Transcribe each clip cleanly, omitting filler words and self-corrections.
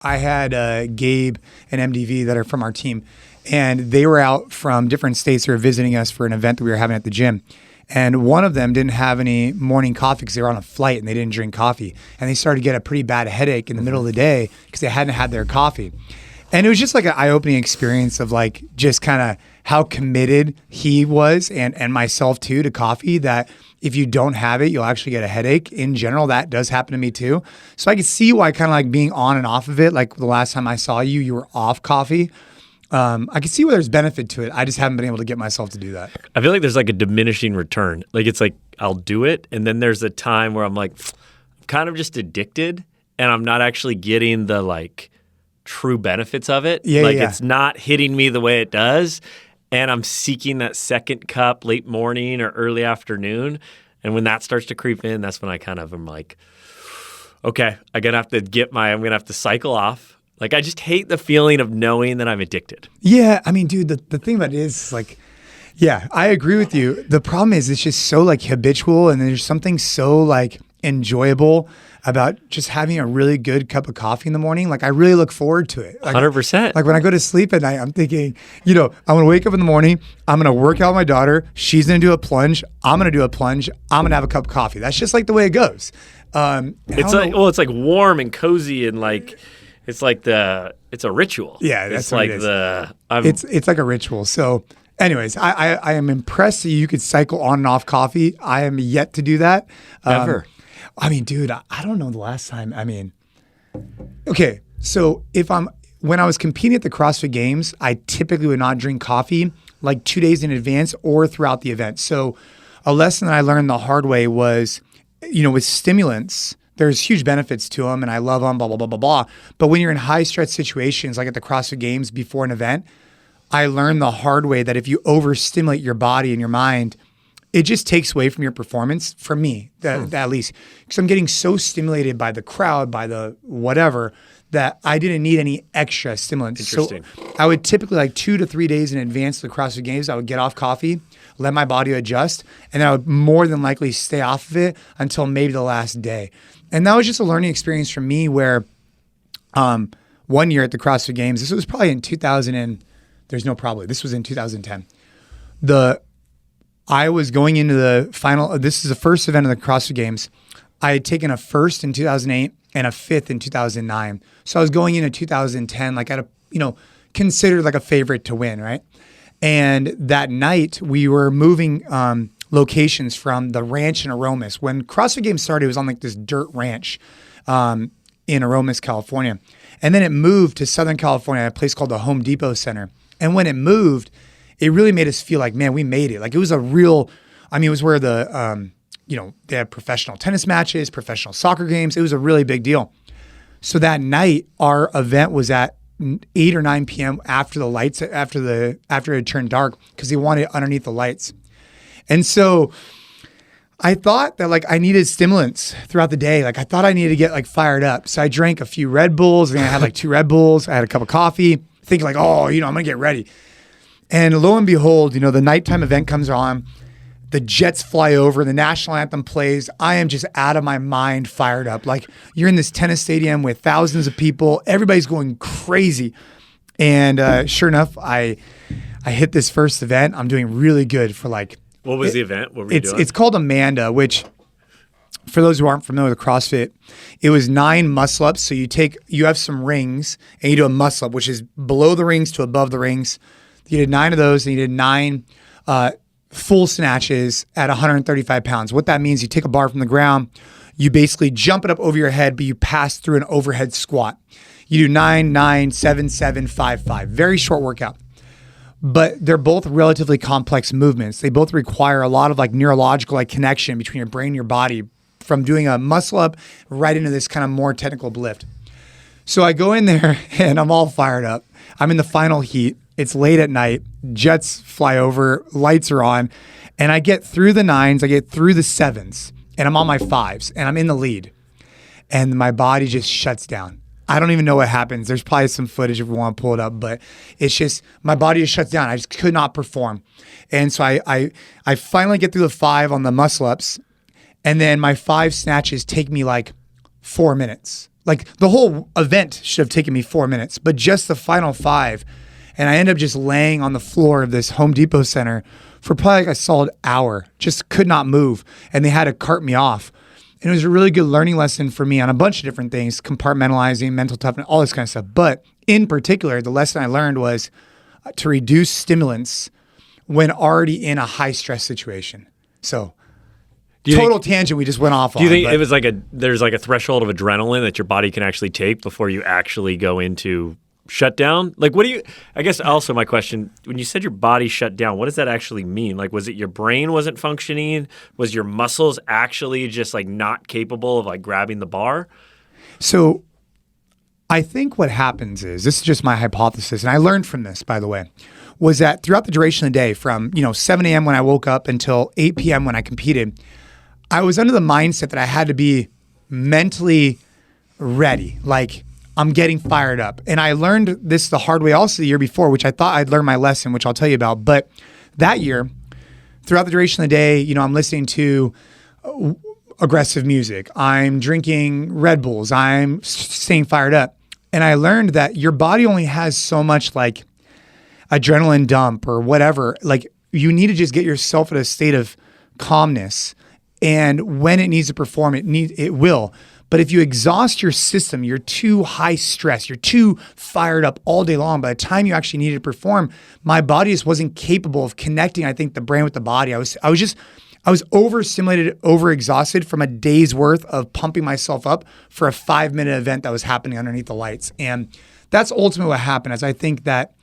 I had Gabe and MDV that are from our team, and they were out from different states. They were visiting us for an event that we were having at the gym. And one of them didn't have any morning coffee because they were on a flight and they didn't drink coffee. And they started to get a pretty bad headache in the middle of the day because they hadn't had their coffee. And it was just like an eye-opening experience of like just kind of how committed he was and myself too to coffee, that if you don't have it, you'll actually get a headache. In general, that does happen to me too. So I could see why kind of like being on and off of it, like the last time I saw you, you were off coffee. I can see where there's benefit to it. I just haven't been able to get myself to do that. I feel like there's like a diminishing return. Like it's like I'll do it, and then there's a time where I'm like, I'm kind of just addicted, and I'm not actually getting the like true benefits of it. Yeah, It's not hitting me the way it does, and I'm seeking that second cup late morning or early afternoon. And when that starts to creep in, that's when I kind of am like, okay, I'm gonna have to cycle off. Like, I just hate the feeling of knowing that I'm addicted. Yeah. I mean, dude, the thing about it is like, yeah, I agree with you. The problem is it's just so like habitual, and there's something so like enjoyable about just having a really good cup of coffee in the morning. Like I really look forward to it. Like, 100%. Like when I go to sleep at night, I'm thinking, I'm going to wake up in the morning. I'm going to work out with my daughter. She's going to do a plunge. I'm going to do a plunge. I'm going to have a cup of coffee. That's just like the way it goes. It's like warm and cozy and like, it's a ritual. Yeah, that's it's what like it is. It's like a ritual. So, anyways, I am impressed that you could cycle on and off coffee. I am yet to do that. Ever. I mean, dude, I don't know the last time. I mean, okay, so when I was competing at the CrossFit Games, I typically would not drink coffee like 2 days in advance or throughout the event. So, a lesson that I learned the hard way was, with stimulants, there's huge benefits to them and I love them, blah, blah, blah, blah, blah. But when you're in high stress situations, like at the CrossFit Games before an event, I learned the hard way that if you overstimulate your body and your mind, it just takes away from your performance, for me, at least. Because I'm getting so stimulated by the crowd, by the whatever, that I didn't need any extra stimulants. Interesting. So I would typically, like 2 to 3 days in advance of the CrossFit Games, I would get off coffee, let my body adjust, and then I would more than likely stay off of it until maybe the last day. And that was just a learning experience for me where 1 year at the CrossFit Games, this was probably in this was in 2010. I was going into the final, this is the first event of the CrossFit Games. I had taken a first in 2008 and a fifth in 2009. So I was going into 2010, like at considered like a favorite to win, right? And that night we were moving locations from the ranch in Aromas. When CrossFit Games started, it was on like this dirt ranch in Aromas, California. And then it moved to Southern California, a place called the Home Depot Center. And when it moved, it really made us feel like, man, we made it. Like it was it was where they had professional tennis matches, professional soccer games. It was a really big deal. So that night, our event was at 8 or 9 p.m. after it had turned dark, because they wanted it underneath the lights. And so I thought that like I needed stimulants throughout the day. Like I thought I needed to get like fired up. So I drank a few Red Bulls, and I had like 2 Red Bulls. I had a cup of coffee, thinking like, I'm going to get ready. And lo and behold, the nighttime event comes on, the jets fly over, the national anthem plays. I am just out of my mind fired up. Like you're in this tennis stadium with thousands of people. Everybody's going crazy. And sure enough, I hit this first event. I'm doing really good for like... What was the event? What were you doing? It's called Amanda, which for those who aren't familiar with CrossFit, it was 9 muscle ups. So you have some rings and you do a muscle up, which is below the rings to above the rings. You did 9 of those, and you did 9 full snatches at 135 pounds. What that means, you take a bar from the ground, you basically jump it up over your head, but you pass through an overhead squat. You do 9, 9, 7, 7, 5, 5. Very short workout. But they're both relatively complex movements. They both require a lot of like neurological like connection between your brain and your body, from doing a muscle up right into this kind of more technical lift. So I go in there and I'm all fired up. I'm in the final heat. It's late at night. Jets fly over. Lights are on. And I get through the 9s. I get through the 7s. And I'm on my 5s. And I'm in the lead. And my body just shuts down. I don't even know what happens. There's probably some footage if we want to pull it up. But it's just, my body just shuts down. I just could not perform. And so I finally get through the 5 on the muscle ups. And then my 5 snatches take me like 4 minutes. Like the whole event should have taken me 4 minutes, but just the final 5. And I ended up just laying on the floor of this Home Depot center for probably like a solid hour, just could not move. And they had to cart me off. And it was a really good learning lesson for me on a bunch of different things, compartmentalizing, mental toughness, all this kind of stuff. But in particular, the lesson I learned was to reduce stimulants when already in a high stress situation. So tangent we just went off on. Do you think it was like there's like a threshold of adrenaline that your body can actually take before you actually go into shutdown? Like, I guess also my question, when you said your body shut down, what does that actually mean? Like, was it your brain wasn't functioning? Was your muscles actually just like not capable of like grabbing the bar? So I think what happens is, this is just my hypothesis, and I learned from this, by the way, was that throughout the duration of the day, from 7 a.m. when I woke up until 8 p.m. when I competed, I was under the mindset that I had to be mentally ready. Like, I'm getting fired up. And I learned this the hard way also the year before, which I thought I'd learned my lesson, which I'll tell you about. But that year, throughout the duration of the day, I'm listening to aggressive music. I'm drinking Red Bulls. I'm staying fired up. And I learned that your body only has so much like adrenaline dump or whatever. Like, you need to just get yourself in a state of calmness. And when it needs to perform, it will. But if you exhaust your system, you're too high stress, you're too fired up all day long. By the time you actually needed to perform, my body just wasn't capable of connecting, I think, the brain with the body. I was overstimulated, overexhausted from a day's worth of pumping myself up for a 5-minute event that was happening underneath the lights. And that's ultimately what happened, is I think that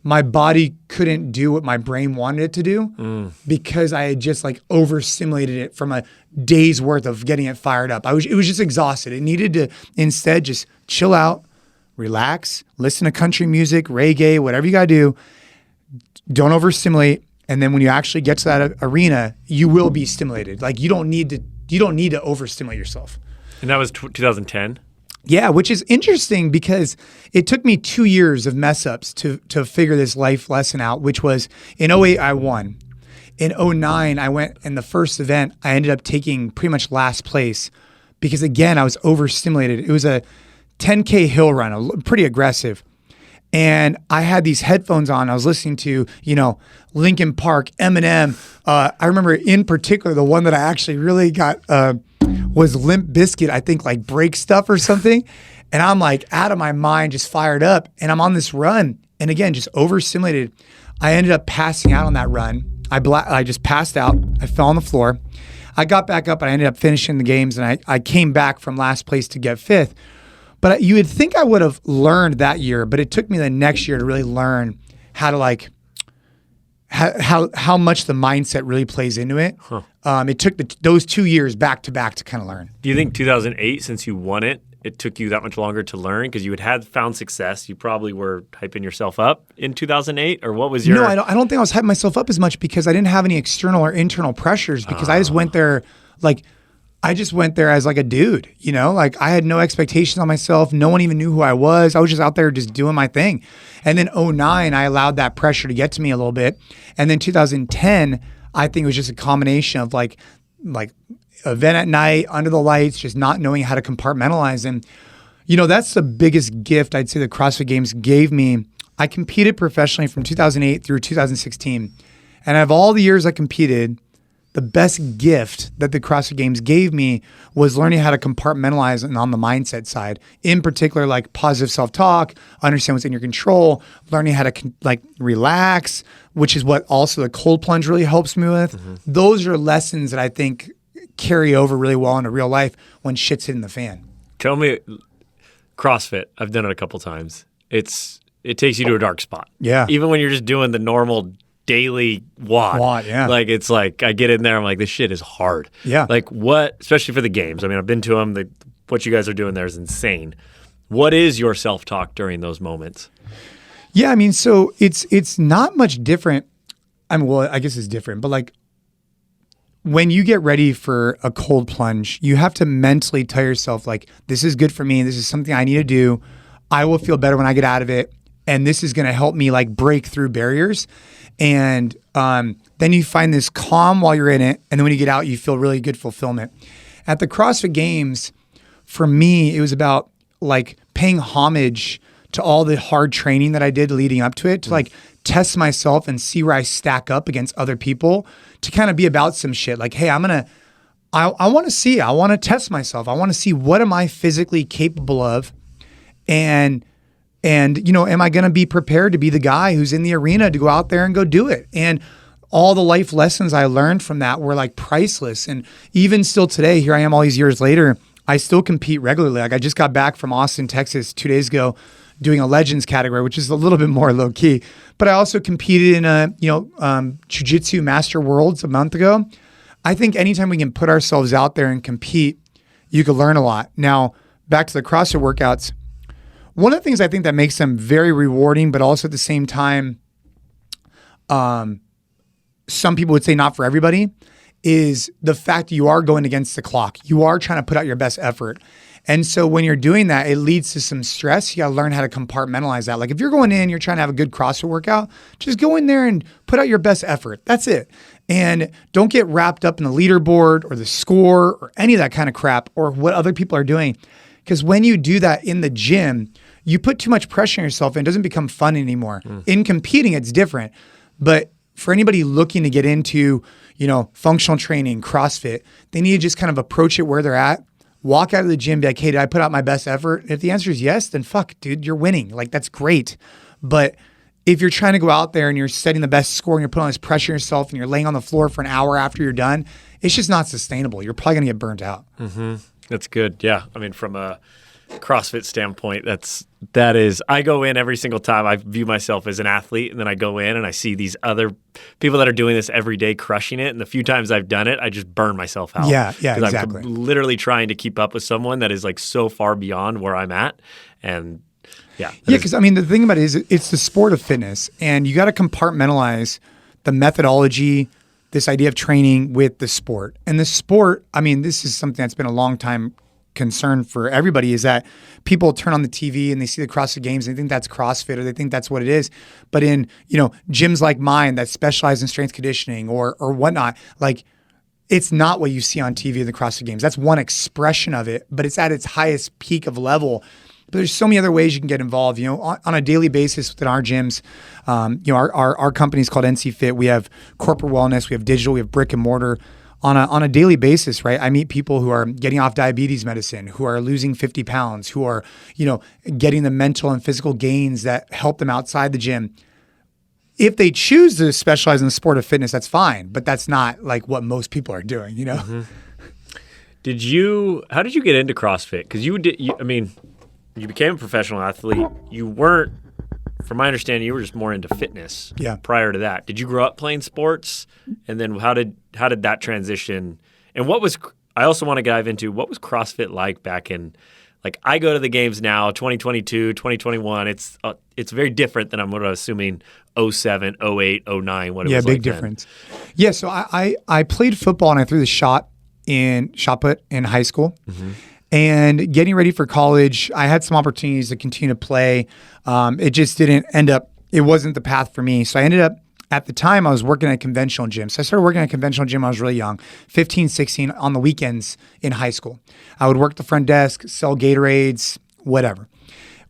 my body couldn't do what my brain wanted it to do because I had just like overstimulated it from a day's worth of getting it fired up. It was just exhausted. It needed to instead just chill out, relax, listen to country music, reggae, whatever you got to do. Don't overstimulate. And then when you actually get to that arena, you will be stimulated. Like, you don't need to overstimulate yourself. And that was 2010? Yeah, which is interesting because it took me 2 years of mess ups to figure this life lesson out, which was in '08, I won. In '09, I went, in the first event, I ended up taking pretty much last place because, again, I was overstimulated. It was a 10K hill run, pretty aggressive. And I had these headphones on. I was listening to, Linkin Park, Eminem. I remember in particular, the one that I actually really got was Limp Bizkit, I think, like Break Stuff or something. And I'm like out of my mind, just fired up. And I'm on this run. And again, just overstimulated. I ended up passing out on that run. I just passed out. I fell on the floor. I got back up and I ended up finishing the games. And I came back from last place to get 5th. But you would think I would have learned that year, but it took me the next year to really learn how to like how much the mindset really plays into it. Huh. It took those 2 years back to back to kind of learn. Do you think 2008, since you won it, it took you that much longer to learn because you had found success? You probably were hyping yourself up in 2008, or what was your? No, I don't think I was hyping myself up as much because I didn't have any external or internal pressures because I just went there like. I just went there as like a dude, like I had no expectations on myself. No one even knew who I was. I was just out there just doing my thing. And then '09, I allowed that pressure to get to me a little bit. And then 2010, I think it was just a combination of like event at night, under the lights, just not knowing how to compartmentalize. And, that's the biggest gift I'd say the CrossFit Games gave me. I competed professionally from 2008 through 2016. And out of all the years I competed, the best gift that the CrossFit Games gave me was learning how to compartmentalize and on the mindset side, in particular, like positive self-talk, understand what's in your control, learning how to relax, which is what also the cold plunge really helps me with. Mm-hmm. Those are lessons that I think carry over really well into real life when shit's hitting the fan. Tell me, CrossFit, I've done it a couple times. It takes you to a dark spot. Yeah. Even when you're just doing the normal daily WOD. Yeah. Like, it's like, I get in there, I'm like, this shit is hard. Yeah. Like, what, especially for the games. I mean, I've been to them. What you guys are doing there is insane. What is your self-talk during those moments? Yeah, I mean, so it's not much different. I mean, well, I guess it's different, but like when you get ready for a cold plunge, you have to mentally tell yourself, like, this is good for me. This is something I need to do. I will feel better when I get out of it. And this is going to help me like break through barriers. And then you find this calm while you're in it. And then when you get out, you feel really good fulfillment. At the CrossFit Games, for me, it was about like paying homage to all the hard training that I did leading up to it, to like test myself and see where I stack up against other people, to kind of be about some shit. Like, hey, I want to test myself. I want to see what am I physically capable of, and am I going to be prepared to be the guy who's in the arena to go out there and go do it? And all the life lessons I learned from that were like priceless. And even still today, here I am all these years later, I still compete regularly. Like I just got back from Austin, Texas 2 days ago, doing a legends category, which is a little bit more low key. But I also competed in a jiu-jitsu master worlds a month ago. I think anytime we can put ourselves out there and compete, you could learn a lot. Now, back to the CrossFit workouts. One of the things I think that makes them very rewarding, but also at the same time, some people would say not for everybody, is the fact you are going against the clock. You are trying to put out your best effort. And so when you're doing that, it leads to some stress. You got to learn how to compartmentalize that. Like if you're going in, you're trying to have a good CrossFit workout, just go in there and put out your best effort. That's it. And don't get wrapped up in the leaderboard or the score or any of that kind of crap or what other people are doing. Because when you do that in the gym, you put too much pressure on yourself and it doesn't become fun anymore. In competing, it's different. But for anybody looking to get into, functional training, CrossFit, they need to just kind of approach it where they're at. Walk out of the gym, be like, hey, did I put out my best effort? If the answer is yes, then fuck, dude, you're winning. Like, that's great. But if you're trying to go out there and you're setting the best score and you're putting all this pressure on yourself and you're laying on the floor for an hour after you're done, it's just not sustainable. You're probably going to get burnt out. Mm-hmm. That's good. Yeah. I mean, from a CrossFit standpoint, that is, I go in every single time. I view myself as an athlete, and then I go in and I see these other people that are doing this every day crushing it. And the few times I've done it, I just burn myself out. Yeah, exactly. I'm literally trying to keep up with someone that is like so far beyond where I'm at. And because the thing about it is it's the sport of fitness, and you got to compartmentalize the methodology, this idea of training with the sport. And the sport, this is something that's been a long time concern for everybody, is that people turn on the TV and they see the CrossFit Games and they think that's CrossFit or they think that's what it is. But in, gyms like mine that specialize in strength conditioning or whatnot, like it's not what you see on TV in the CrossFit Games. That's one expression of it, but it's at its highest peak of level. But there's so many other ways you can get involved. On a daily basis within our gyms, our company is called NC Fit. We have corporate wellness, we have digital, we have brick and mortar. On a daily basis, right? I meet people who are getting off diabetes medicine, who are losing 50 pounds, who are, getting the mental and physical gains that help them outside the gym. If they choose to specialize in the sport of fitness, that's fine, but that's not like what most people are doing, Mm-hmm. How did you get into CrossFit? Because you became a professional athlete. You weren't, from my understanding, you were just more into fitness prior to that. Did you grow up playing sports? And then how did that transition? And I also want to dive into what was CrossFit like back in, like I go to the games now, 2022, 2021. It's very different than I'm assuming 07, 08, 09, what it was like. Yeah, big difference. Yeah, so I played football and I threw the shot put in high school. Mm-hmm. And getting ready for college, I had some opportunities to continue to play. It just didn't it wasn't the path for me. So I ended up, at the time, I was working at a conventional gym. So I started working at a conventional gym when I was really young, 15, 16, on the weekends in high school. I would work the front desk, sell Gatorades, whatever.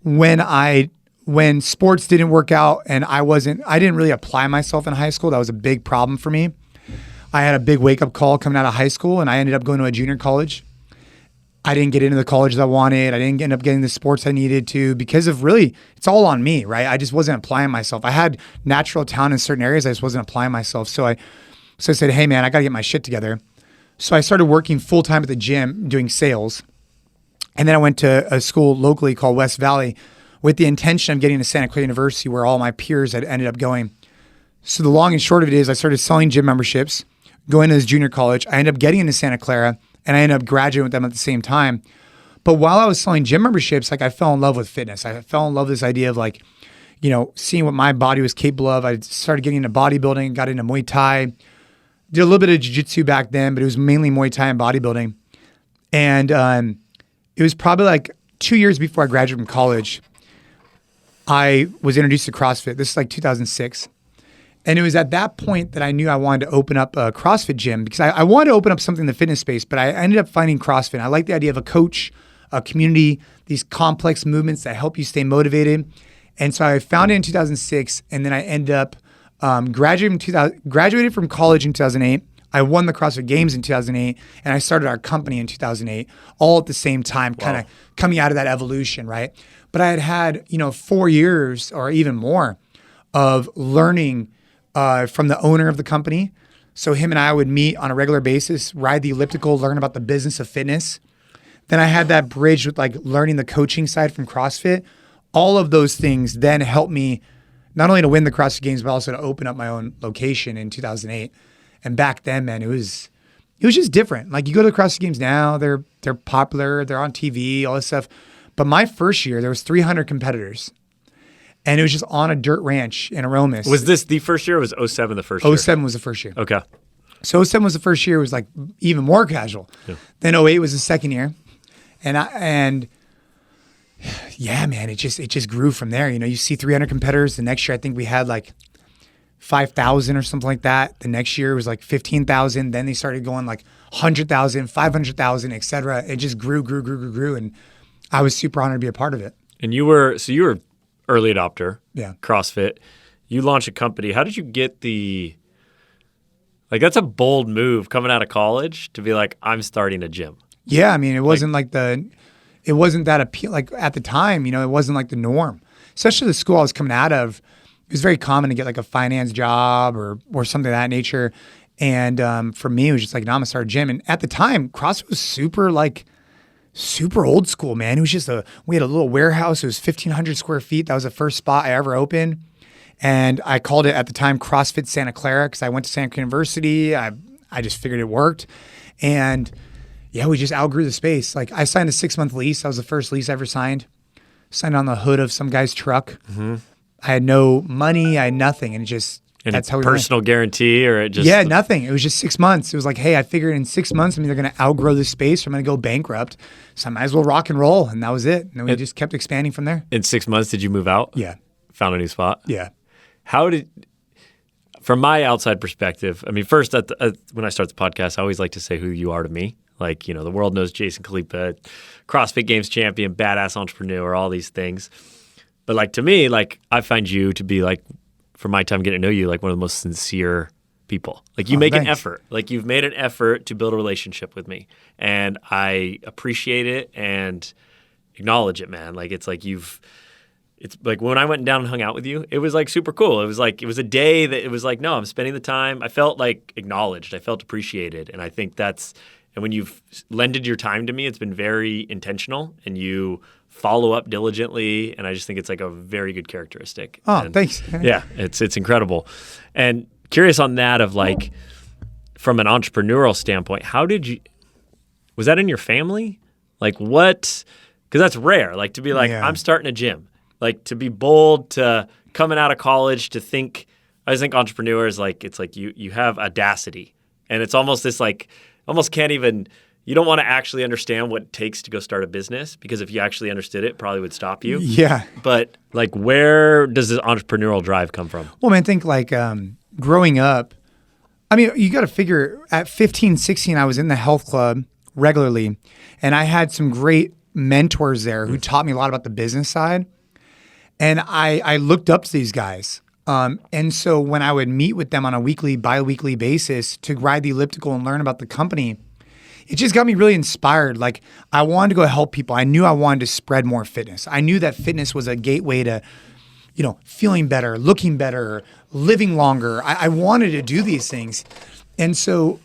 When sports didn't work out and I didn't really apply myself in high school, that was a big problem for me. I had a big wake-up call coming out of high school, and I ended up going to a junior college. I didn't get into the college that I wanted. I didn't end up getting the sports I needed to because of it's all on me, right? I just wasn't applying myself. I had natural talent in certain areas. I just wasn't applying myself. So I said, hey man, I got to get my shit together. So I started working full time at the gym doing sales. And then I went to a school locally called West Valley with the intention of getting to Santa Clara University where all my peers had ended up going. So the long and short of it is I started selling gym memberships, going to this junior college. I ended up getting into Santa Clara. And I ended up graduating with them at the same time. But while I was selling gym memberships, I fell in love with fitness. I fell in love with this idea of seeing what my body was capable of. I started getting into bodybuilding, got into Muay Thai, did a little bit of jiu-jitsu back then, but it was mainly Muay Thai and bodybuilding. And it was probably 2 years before I graduated from college, I was introduced to CrossFit. This is 2006. And it was at that point that I knew I wanted to open up a CrossFit gym because I wanted to open up something in the fitness space, but I ended up finding CrossFit. I like the idea of a coach, a community, these complex movements that help you stay motivated. And so I found it in 2006, and then I ended up graduated from college in 2008. I won the CrossFit Games in 2008, and I started our company in 2008, all at the same time, kind of coming out of that evolution, right? But I had 4 years or even more of learning from the owner of the company. So him and I would meet on a regular basis, ride the elliptical, learn about the business of fitness. Then I had that bridge with like learning the coaching side from CrossFit. All of those things then helped me not only to win the CrossFit Games, but also to open up my own location in 2008. And back then, man, it was just different. Like you go to the CrossFit Games now, they're popular, they're on TV, all this stuff. But my first year, there was 300 competitors. And it was just on a dirt ranch in Aromas. Was this the first year or was 07 the first year? 07 was the first year. Okay. So 07 was the first year. It was like even more casual. Yeah. Then 08 was the second year. And yeah, man, it just grew from there. You see 300 competitors. The next year, I think we had like 5,000 or something like that. The next year was like 15,000. Then they started going like 100,000, 500,000, et cetera. It just grew. And I was super honored to be a part of it. And you were early adopter. Yeah. CrossFit. You launched a company. How did you get that's a bold move coming out of college to be like, I'm starting a gym. Yeah. I mean, it wasn't it wasn't that appeal. Like at the time, it wasn't like the norm, especially the school I was coming out of. It was very common to get like a finance job or something of that nature. And for me, it was just like, no, I'm gonna start a gym. And at the time, CrossFit was super old school, man. It was just we had a little warehouse. It was 1,500 square feet. That was the first spot I ever opened. And I called it at the time CrossFit Santa Clara because I went to Santa Clara University. I just figured it worked. And yeah, we just outgrew the space. Like I signed a 6-month lease. That was the first lease I ever signed. Signed on the hood of some guy's truck. Mm-hmm. I had no money. I had nothing. And that's how we personal guarantee or it just... Yeah, nothing. It was just 6 months. It was like, hey, I figured in 6 months, I'm either going to outgrow this space or I'm going to go bankrupt. So I might as well rock and roll. And that was it. And then we just kept expanding from there. In 6 months, did you move out? Yeah. Found a new spot? Yeah. From my outside perspective, I mean, first, when I start the podcast, I always like to say who you are to me. Like, the world knows Jason Khalipa, CrossFit Games champion, badass entrepreneur, all these things. But like to me, like I find you to be like, from my time getting to know you, like one of the most sincere people. Like you make an effort. Like you've made an effort to build a relationship with me. And I appreciate it and acknowledge it, man. Like it's like it's like when I went down and hung out with you, it was like super cool. It was a day that it was like, no, I'm spending the time. I felt like acknowledged. I felt appreciated. And I think and when you've lended your time to me, it's been very intentional and you follow up diligently. And I just think it's like a very good characteristic. Oh, thanks. Yeah, it's incredible. And curious on that of like, from an entrepreneurial standpoint, was that in your family? Like because that's rare, like to be like, I'm starting a gym. Like to be bold, to coming out of college, to think, I just think entrepreneurs, like, it's like you have audacity. And it's almost this like, almost can't even, you don't want to actually understand what it takes to go start a business because if you actually understood it probably would stop you. Yeah. But like, where does this entrepreneurial drive come from? Well, man, think like growing up, I mean, you got to figure at 15, 16, I was in the health club regularly and I had some great mentors there who taught me a lot about the business side. And I looked up to these guys. And so when I would meet with them on a weekly, bi-weekly basis to ride the elliptical and learn about the company, it just got me really inspired. Like I wanted to go help people. I knew I wanted to spread more fitness. I knew that fitness was a gateway to, feeling better, looking better, living longer. I wanted to do these things. And so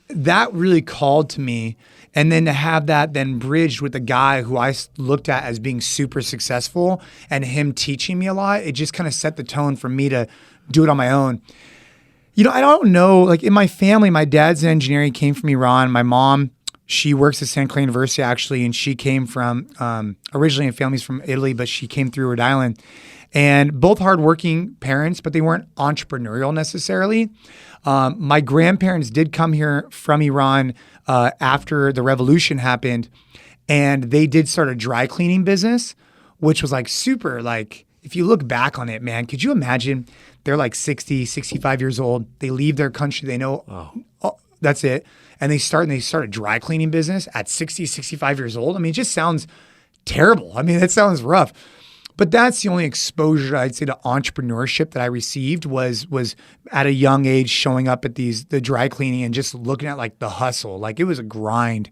that really called to me. And then to have that then bridged with a guy who I looked at as being super successful and him teaching me a lot, it just kind of set the tone for me to do it on my own. I don't know, like in my family, my dad's in engineering, came from Iran. My mom, she works at Santa Clara University actually, and she came from, originally in families from Italy, but she came through Rhode Island. And both hardworking parents, but they weren't entrepreneurial necessarily. My grandparents did come here from Iran after the revolution happened, and they did start a dry cleaning business, which was like super, like, if you look back on it, man, could you imagine they're like 60, 65 years old. They leave their country. They know that's it. And they start a dry cleaning business at 60, 65 years old. I mean, it just sounds terrible. I mean, that sounds rough. But that's the only exposure I'd say to entrepreneurship that I received was at a young age showing up at the dry cleaning and just looking at like the hustle. Like it was a grind.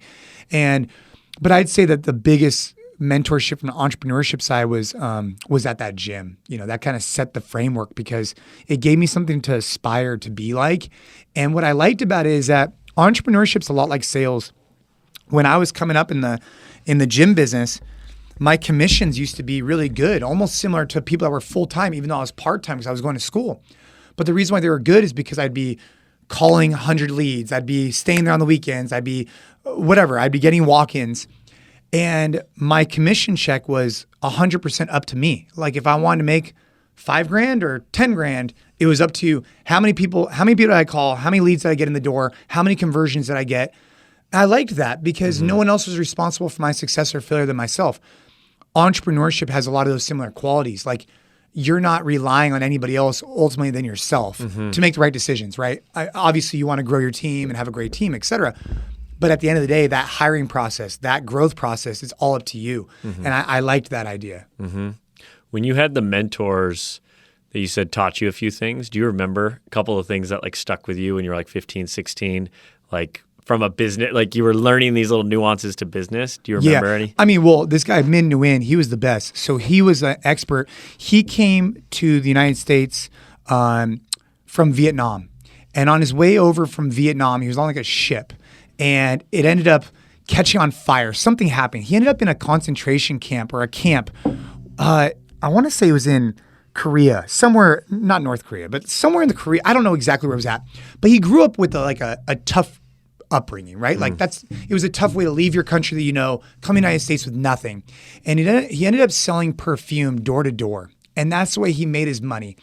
But I'd say that the biggest mentorship from the entrepreneurship side was at that gym. You know, that kind of set the framework because it gave me something to aspire to be like. And what I liked about it is that entrepreneurship's a lot like sales. When I was coming up in the gym business, my commissions used to be really good, almost similar to people that were full-time, even though I was part-time because I was going to school. But the reason why they were good is because I'd be calling 100 leads. I'd be staying there on the weekends. I'd be whatever. I'd be getting walk-ins. And my commission check was 100% up to me. Like if I wanted to make $5,000 or $10,000, it was up to how many people did I call? How many leads did I get in the door? How many conversions did I get? And I liked that because no one else was responsible for my success or failure than myself. Entrepreneurship has a lot of those similar qualities. Like you're not relying on anybody else ultimately than yourself to make the right decisions, right? Obviously you want to grow your team and have a great team, et cetera. But at the end of the day, that hiring process, that growth process is all up to you. And I liked that idea. When you had the mentors that you said taught you a few things, do you remember a couple of things that like stuck with you when you were like 15, 16, like from a business, like you were learning these little nuances to business? Do you remember any? I mean, well, this guy, Min Nguyen, he was the best. So he was an expert. He came to the United States from Vietnam. And on his way over from Vietnam, he was on like a ship. And it ended up catching on fire. Something happened. He ended up in a concentration camp or a camp. I want to say it was in Korea, somewhere, not North Korea, but somewhere in the Korea. I don't know exactly where it was at. But he grew up with a tough upbringing, right? Like it was a tough way to leave your country that you know, come to the United States with nothing. And he ended up selling perfume door to door. And that's the way he made his money.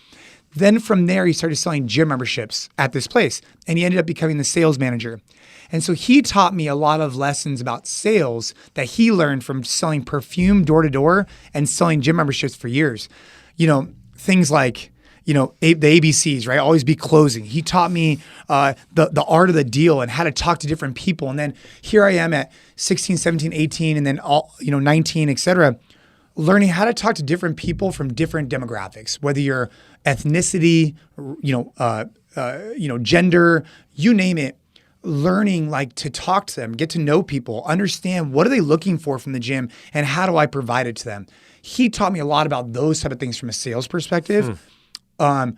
Then from there, he started selling gym memberships at this place. And he ended up becoming the sales manager. And so he taught me a lot of lessons about sales that he learned from selling perfume door to door and selling gym memberships for years. You know, things like, you know, the ABCs, right? Always be closing. He taught me the art of the deal and how to talk to different people. And then here I am at 16, 17, 18, and then 19, et cetera, learning how to talk to different people from different demographics, whether you're ethnicity, gender, you name it. Learning like to talk to them, get to know people, understand what are they looking for from the gym and how do I provide it to them. He taught me a lot about those type of things from a sales perspective. And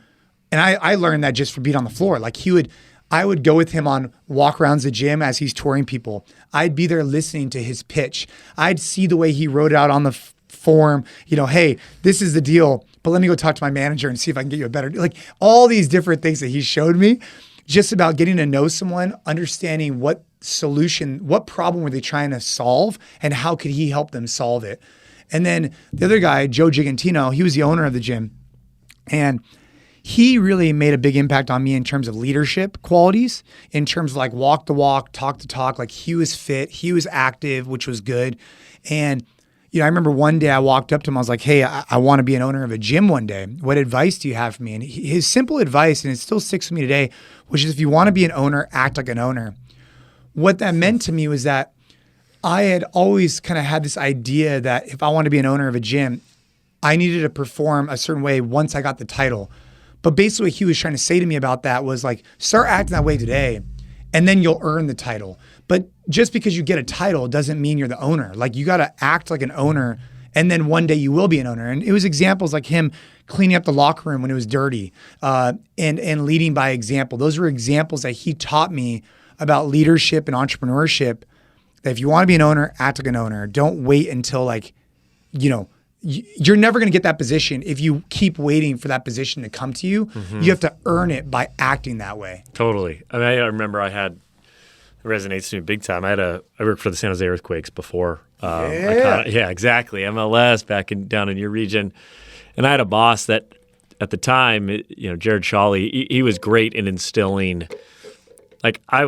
I learned that just from being on the floor. Like I would go with him on walk arounds the gym as he's touring people. I'd be there listening to his pitch. I'd see the way he wrote out on the form, hey, this is the deal, but let me go talk to my manager and see if I can get you a better deal. Like all these different things that he showed me. Just about getting to know someone, understanding what problem were they trying to solve and how could he help them solve it. And then the other guy, Joe Gigantino, he was the owner of the gym. And he really made a big impact on me in terms of leadership qualities, in terms of like walk the walk, talk the talk. Like he was fit, he was active, which was good. And I remember one day I walked up to him. I was like, hey, I want to be an owner of a gym one day. What advice do you have for me? And his simple advice, and it still sticks with me today, which is if you want to be an owner, act like an owner. What that meant to me was that I had always kind of had this idea that if I wanted to be an owner of a gym, I needed to perform a certain way once I got the title. But basically what he was trying to say to me about that was like, start acting that way today, and then you'll earn the title. But just because you get a title doesn't mean you're the owner. Like you got to act like an owner, and then one day you will be an owner. And it was examples like him cleaning up the locker room when it was dirty, and leading by example. Those were examples that he taught me about leadership and entrepreneurship. That if you want to be an owner, act like an owner. Don't wait until you're never going to get that position if you keep waiting for that position to come to you. You have to earn it by acting that way. Totally. I mean, I remember it resonates to me big time. I worked for the San Jose Earthquakes before. Yeah, exactly. MLS down in your region. And I had a boss that at the time, Jared Shawley, he was great in instilling, I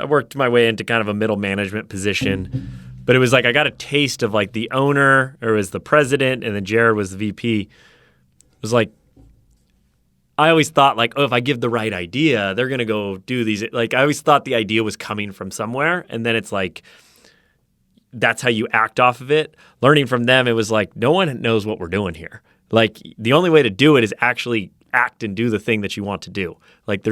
worked my way into kind of a middle management position, but it was like I got a taste of like the owner, or it was the president, and then Jared was the VP. It was like, I always thought if I give the right idea, they're going to go do these. Like I always thought the idea was coming from somewhere. And then it's like, that's how you act off of it. Learning from them, it was like, no one knows what we're doing here. Like, the only way to do it is actually act and do the thing that you want to do. Like,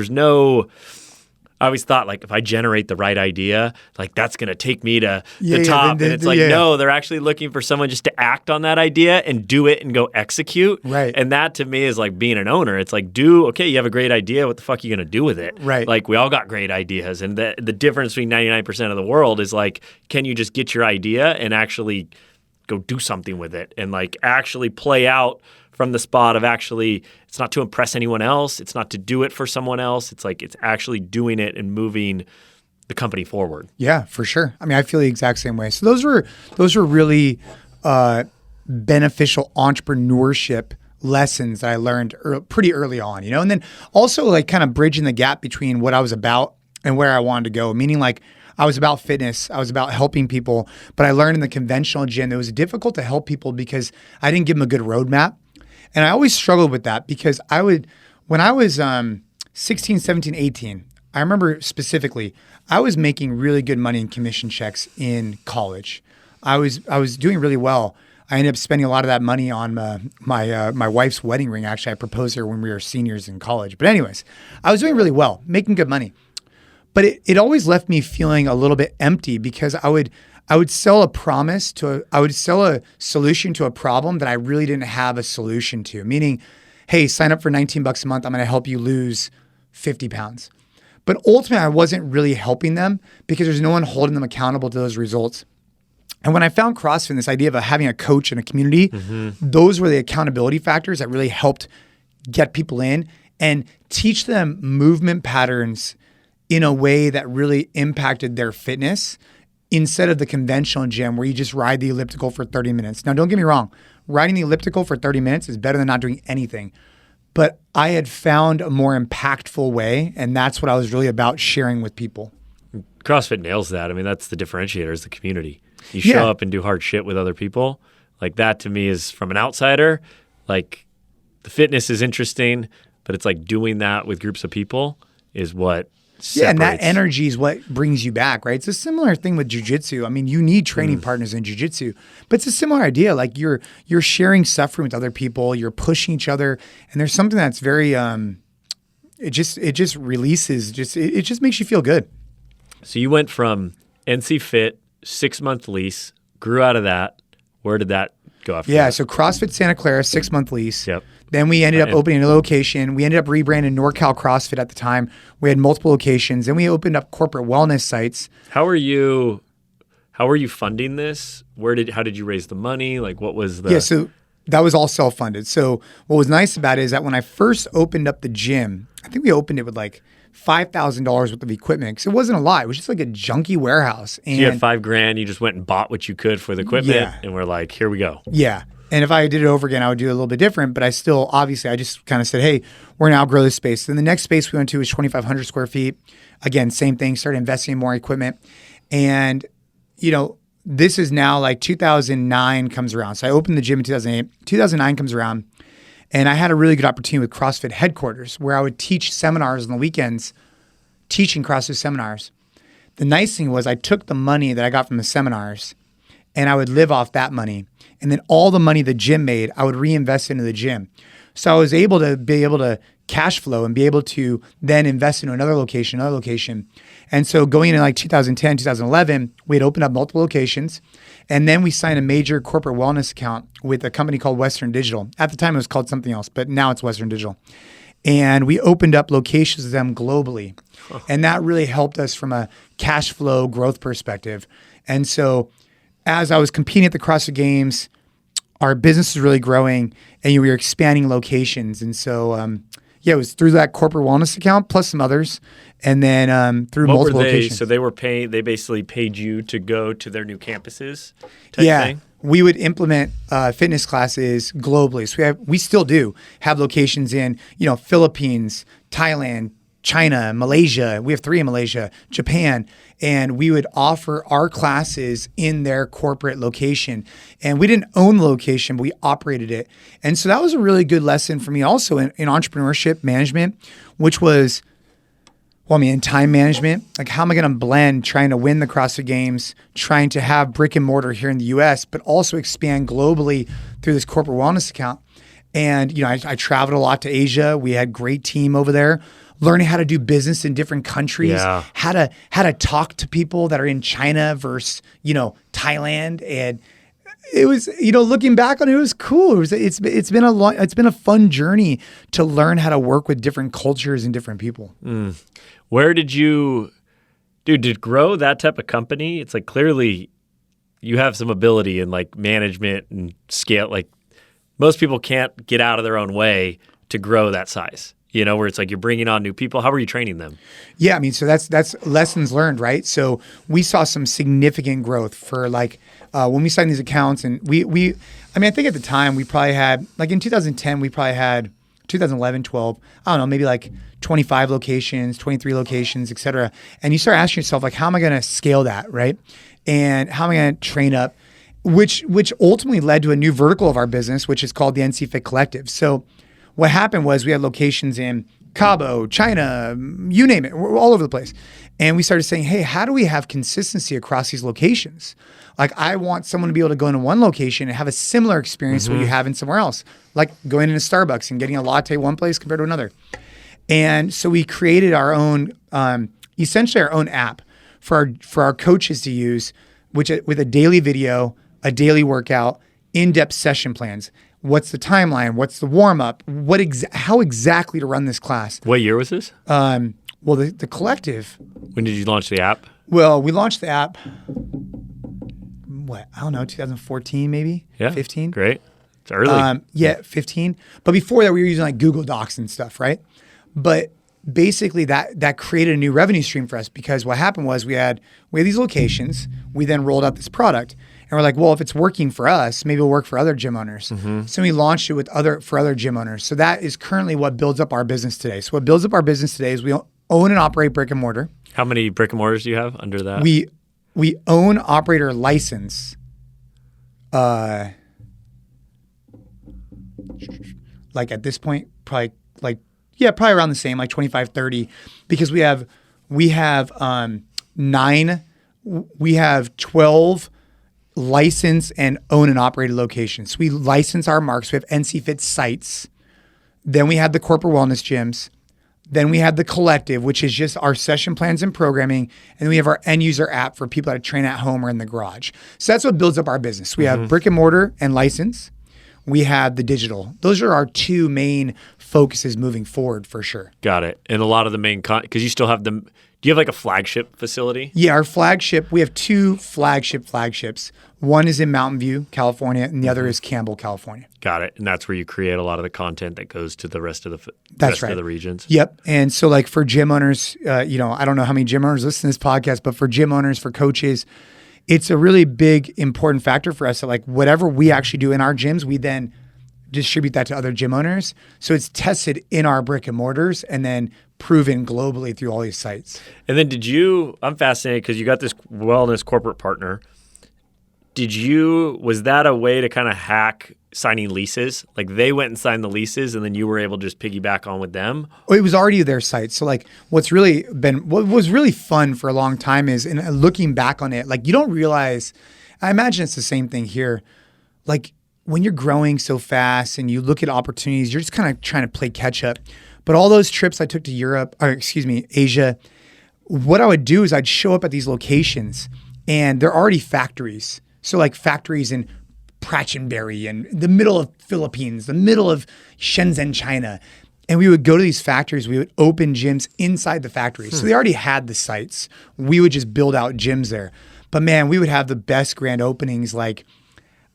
I always thought, like, if I generate the right idea, like, that's going to take me to the top. And it's like, no, they're actually looking for someone just to act on that idea and do it and go execute. Right. And that to me is like being an owner. It's like, okay, you have a great idea. What the fuck are you going to do with it? Right. Like, we all got great ideas. And the difference between 99% of the world is like, can you just get your idea and actually go do something with it and like actually play out from the spot of actually, it's not to impress anyone else. It's not to do it for someone else. It's like, it's actually doing it and moving the company forward. Yeah, for sure. I mean, I feel the exact same way. So those were really beneficial entrepreneurship lessons that I learned pretty early on, you know? And then also like kind of bridging the gap between what I was about and where I wanted to go, meaning like I was about fitness, I was about helping people, but I learned in the conventional gym that it was difficult to help people because I didn't give them a good roadmap. And I always struggled with that because when I was 16, 17, 18, I remember specifically, I was making really good money in commission checks in college. I was doing really well. I ended up spending a lot of that money on my wife's wedding ring. Actually, I proposed her when we were seniors in college. But anyways, I was doing really well, making good money. But it always left me feeling a little bit empty because I would sell I would sell a solution to a problem that I really didn't have a solution to. Meaning, hey, sign up for $19 a month. I'm going to help you lose 50 pounds. But ultimately, I wasn't really helping them because there's no one holding them accountable to those results. And when I found CrossFit, this idea of having a coach and a community, those were the accountability factors that really helped get people in and teach them movement patterns in a way that really impacted their fitness instead of the conventional gym where you just ride the elliptical for 30 minutes. Now, don't get me wrong. Riding the elliptical for 30 minutes is better than not doing anything. But I had found a more impactful way, and that's what I was really about sharing with people. CrossFit nails that. I mean, that's the differentiator is the community. You show up and do hard shit with other people. Like that to me is from an outsider, like the fitness is interesting, but it's like doing that with groups of people is what separates. Yeah, and that energy is what brings you back, right? It's a similar thing with jiu-jitsu. I mean, you need training partners in jiu-jitsu, but it's a similar idea. Like you're sharing suffering with other people, you're pushing each other, and there's something that's very it just releases, it just makes you feel good. So you went from NC Fit, 6-month lease, grew out of that. Where did that go after that? So CrossFit Santa Clara, 6-month lease. Yep. Then we ended up opening a location. We ended up rebranding NorCal CrossFit at the time. We had multiple locations. Then we opened up corporate wellness sites. How are you funding this? How did you raise the money? Like what was the... Yeah, so that was all self-funded. So what was nice about it is that when I first opened up the gym, I think we opened it with like $5,000 worth of equipment because it wasn't a lot. It was just like a junky warehouse. And so you had $5,000. You just went and bought what you could for the equipment, and we're like, here we go. Yeah. And if I did it over again, I would do it a little bit different. But I still, obviously, I just kind of said, hey, we're going to outgrow this space. Then the next space we went to was 2,500 square feet. Again, same thing, started investing in more equipment. And, this is now like 2009 comes around. So I opened the gym in 2008. 2009 comes around. And I had a really good opportunity with CrossFit headquarters where I would teach seminars on the weekends, teaching CrossFit seminars. The nice thing was I took the money that I got from the seminars and I would live off that money. And then all the money the gym made, I would reinvest into the gym. So I was able to cash flow and be able to then invest into another location. And so going into like 2010, 2011, we had opened up multiple locations. And then we signed a major corporate wellness account with a company called Western Digital. At the time, it was called something else, but now it's Western Digital. And we opened up locations of them globally. And that really helped us from a cash flow growth perspective. And so as I was competing at the CrossFit Games, our business was really growing and we were expanding locations. And so, it was through that corporate wellness account plus some others. And then through multiple locations. So they basically paid you to go to their new campuses type thing? We would implement fitness classes globally. So we still do have locations in, Philippines, Thailand, China, Malaysia. We have 3 in Malaysia, Japan. And we would offer our classes in their corporate location. And we didn't own the location, but we operated it. And so that was a really good lesson for me also in entrepreneurship management, which was Well, I mean, in time management, like how am I going to blend trying to win the CrossFit Games, trying to have brick and mortar here in the US, but also expand globally through this corporate wellness account. And, you know, I traveled a lot to Asia. We had a great team over there, learning how to do business in different countries, how to talk to people that are in China versus, you know, Thailand. And it was, you know, looking back on it, it was cool. It's been a fun journey to learn how to work with different cultures and different people. Where did you, dude, to grow that type of company? It's like clearly you have some ability in like management and scale. Like most people can't get out of their own way to grow that size, you know, where it's like you're bringing on new people. How are you training them? Yeah, I mean, so that's lessons learned, right? So we saw some significant growth for like when we signed these accounts, and I mean, I think at the time we probably had, like in 2010, we probably had 2011, 12, I don't know, maybe like 25 locations, 23 locations, et cetera. And you start asking yourself, like, how am I going to scale that, right? And how am I going to train up? Which ultimately led to a new vertical of our business, which is called the NC Fit Collective. So what happened was we had locations in Cabo, China, you name it, we're all over the place. And we started saying, hey, how do we have consistency across these locations? Like I want someone to be able to go into one location and have a similar experience to what you have in somewhere else, like going into Starbucks and getting a latte one place compared to another. And so we created our own, essentially our own app for our coaches to use, which with a daily video, a daily workout, in-depth session plans. What's the timeline? What's the warm-up? How exactly to run this class? What year was this? Well, the collective. When did you launch the app? Well, we launched the app, I don't know, 2014 maybe? Yeah. 15? Great. It's early. 15. But before that, we were using like Google Docs and stuff, right? But basically that created a new revenue stream for us, because what happened was we had these locations. We then rolled out this product. And we're like, well, if it's working for us, maybe it'll work for other gym owners. So we launched it for other gym owners. So that is currently what builds up our business today. So what builds up our business today is we own and operate brick and mortar. How many brick and mortars do you have under that? We own, operator license. Like at this point, probably around the same, like 25, 30, because we have 12 license and own and operated locations. So we license our marks. We have NC Fit sites. Then we have the corporate wellness gyms. Then we have the collective, which is just our session plans and programming. And then we have our end user app for people that train at home or in the garage. So that's what builds up our business. We have brick and mortar and license. We have the digital. Those are our two main focuses moving forward for sure. Got it. And a lot of the main, because you still have them. Do you have like a flagship facility? Yeah, our flagship, we have two flagships. One is in Mountain View, California, and the other is Campbell, California. Got it. And that's where you create a lot of the content that goes to the rest of the of the regions. Yep. And so like for gym owners, I don't know how many gym owners listen to this podcast, but for gym owners, for coaches, it's a really big, important factor for us that like whatever we actually do in our gyms, we then distribute that to other gym owners. So it's tested in our brick and mortars and then proven globally through all these sites. And then I'm fascinated because you got this wellness corporate partner. Was that a way to kind of hack signing leases? Like they went and signed the leases and then you were able to just piggyback on with them? It was already their site. So like what was really fun for a long time is, and looking back on it, like you don't realize, I imagine it's the same thing here. Like when you're growing so fast and you look at opportunities, you're just kind of trying to play catch up. But all those trips I took to Asia, what I would do is I'd show up at these locations and they're already factories. So like factories in Prachinberry and the middle of Philippines, the middle of Shenzhen, China. And we would go to these factories. We would open gyms inside the factories. So they already had the sites. We would just build out gyms there. But man, we would have the best grand openings. Like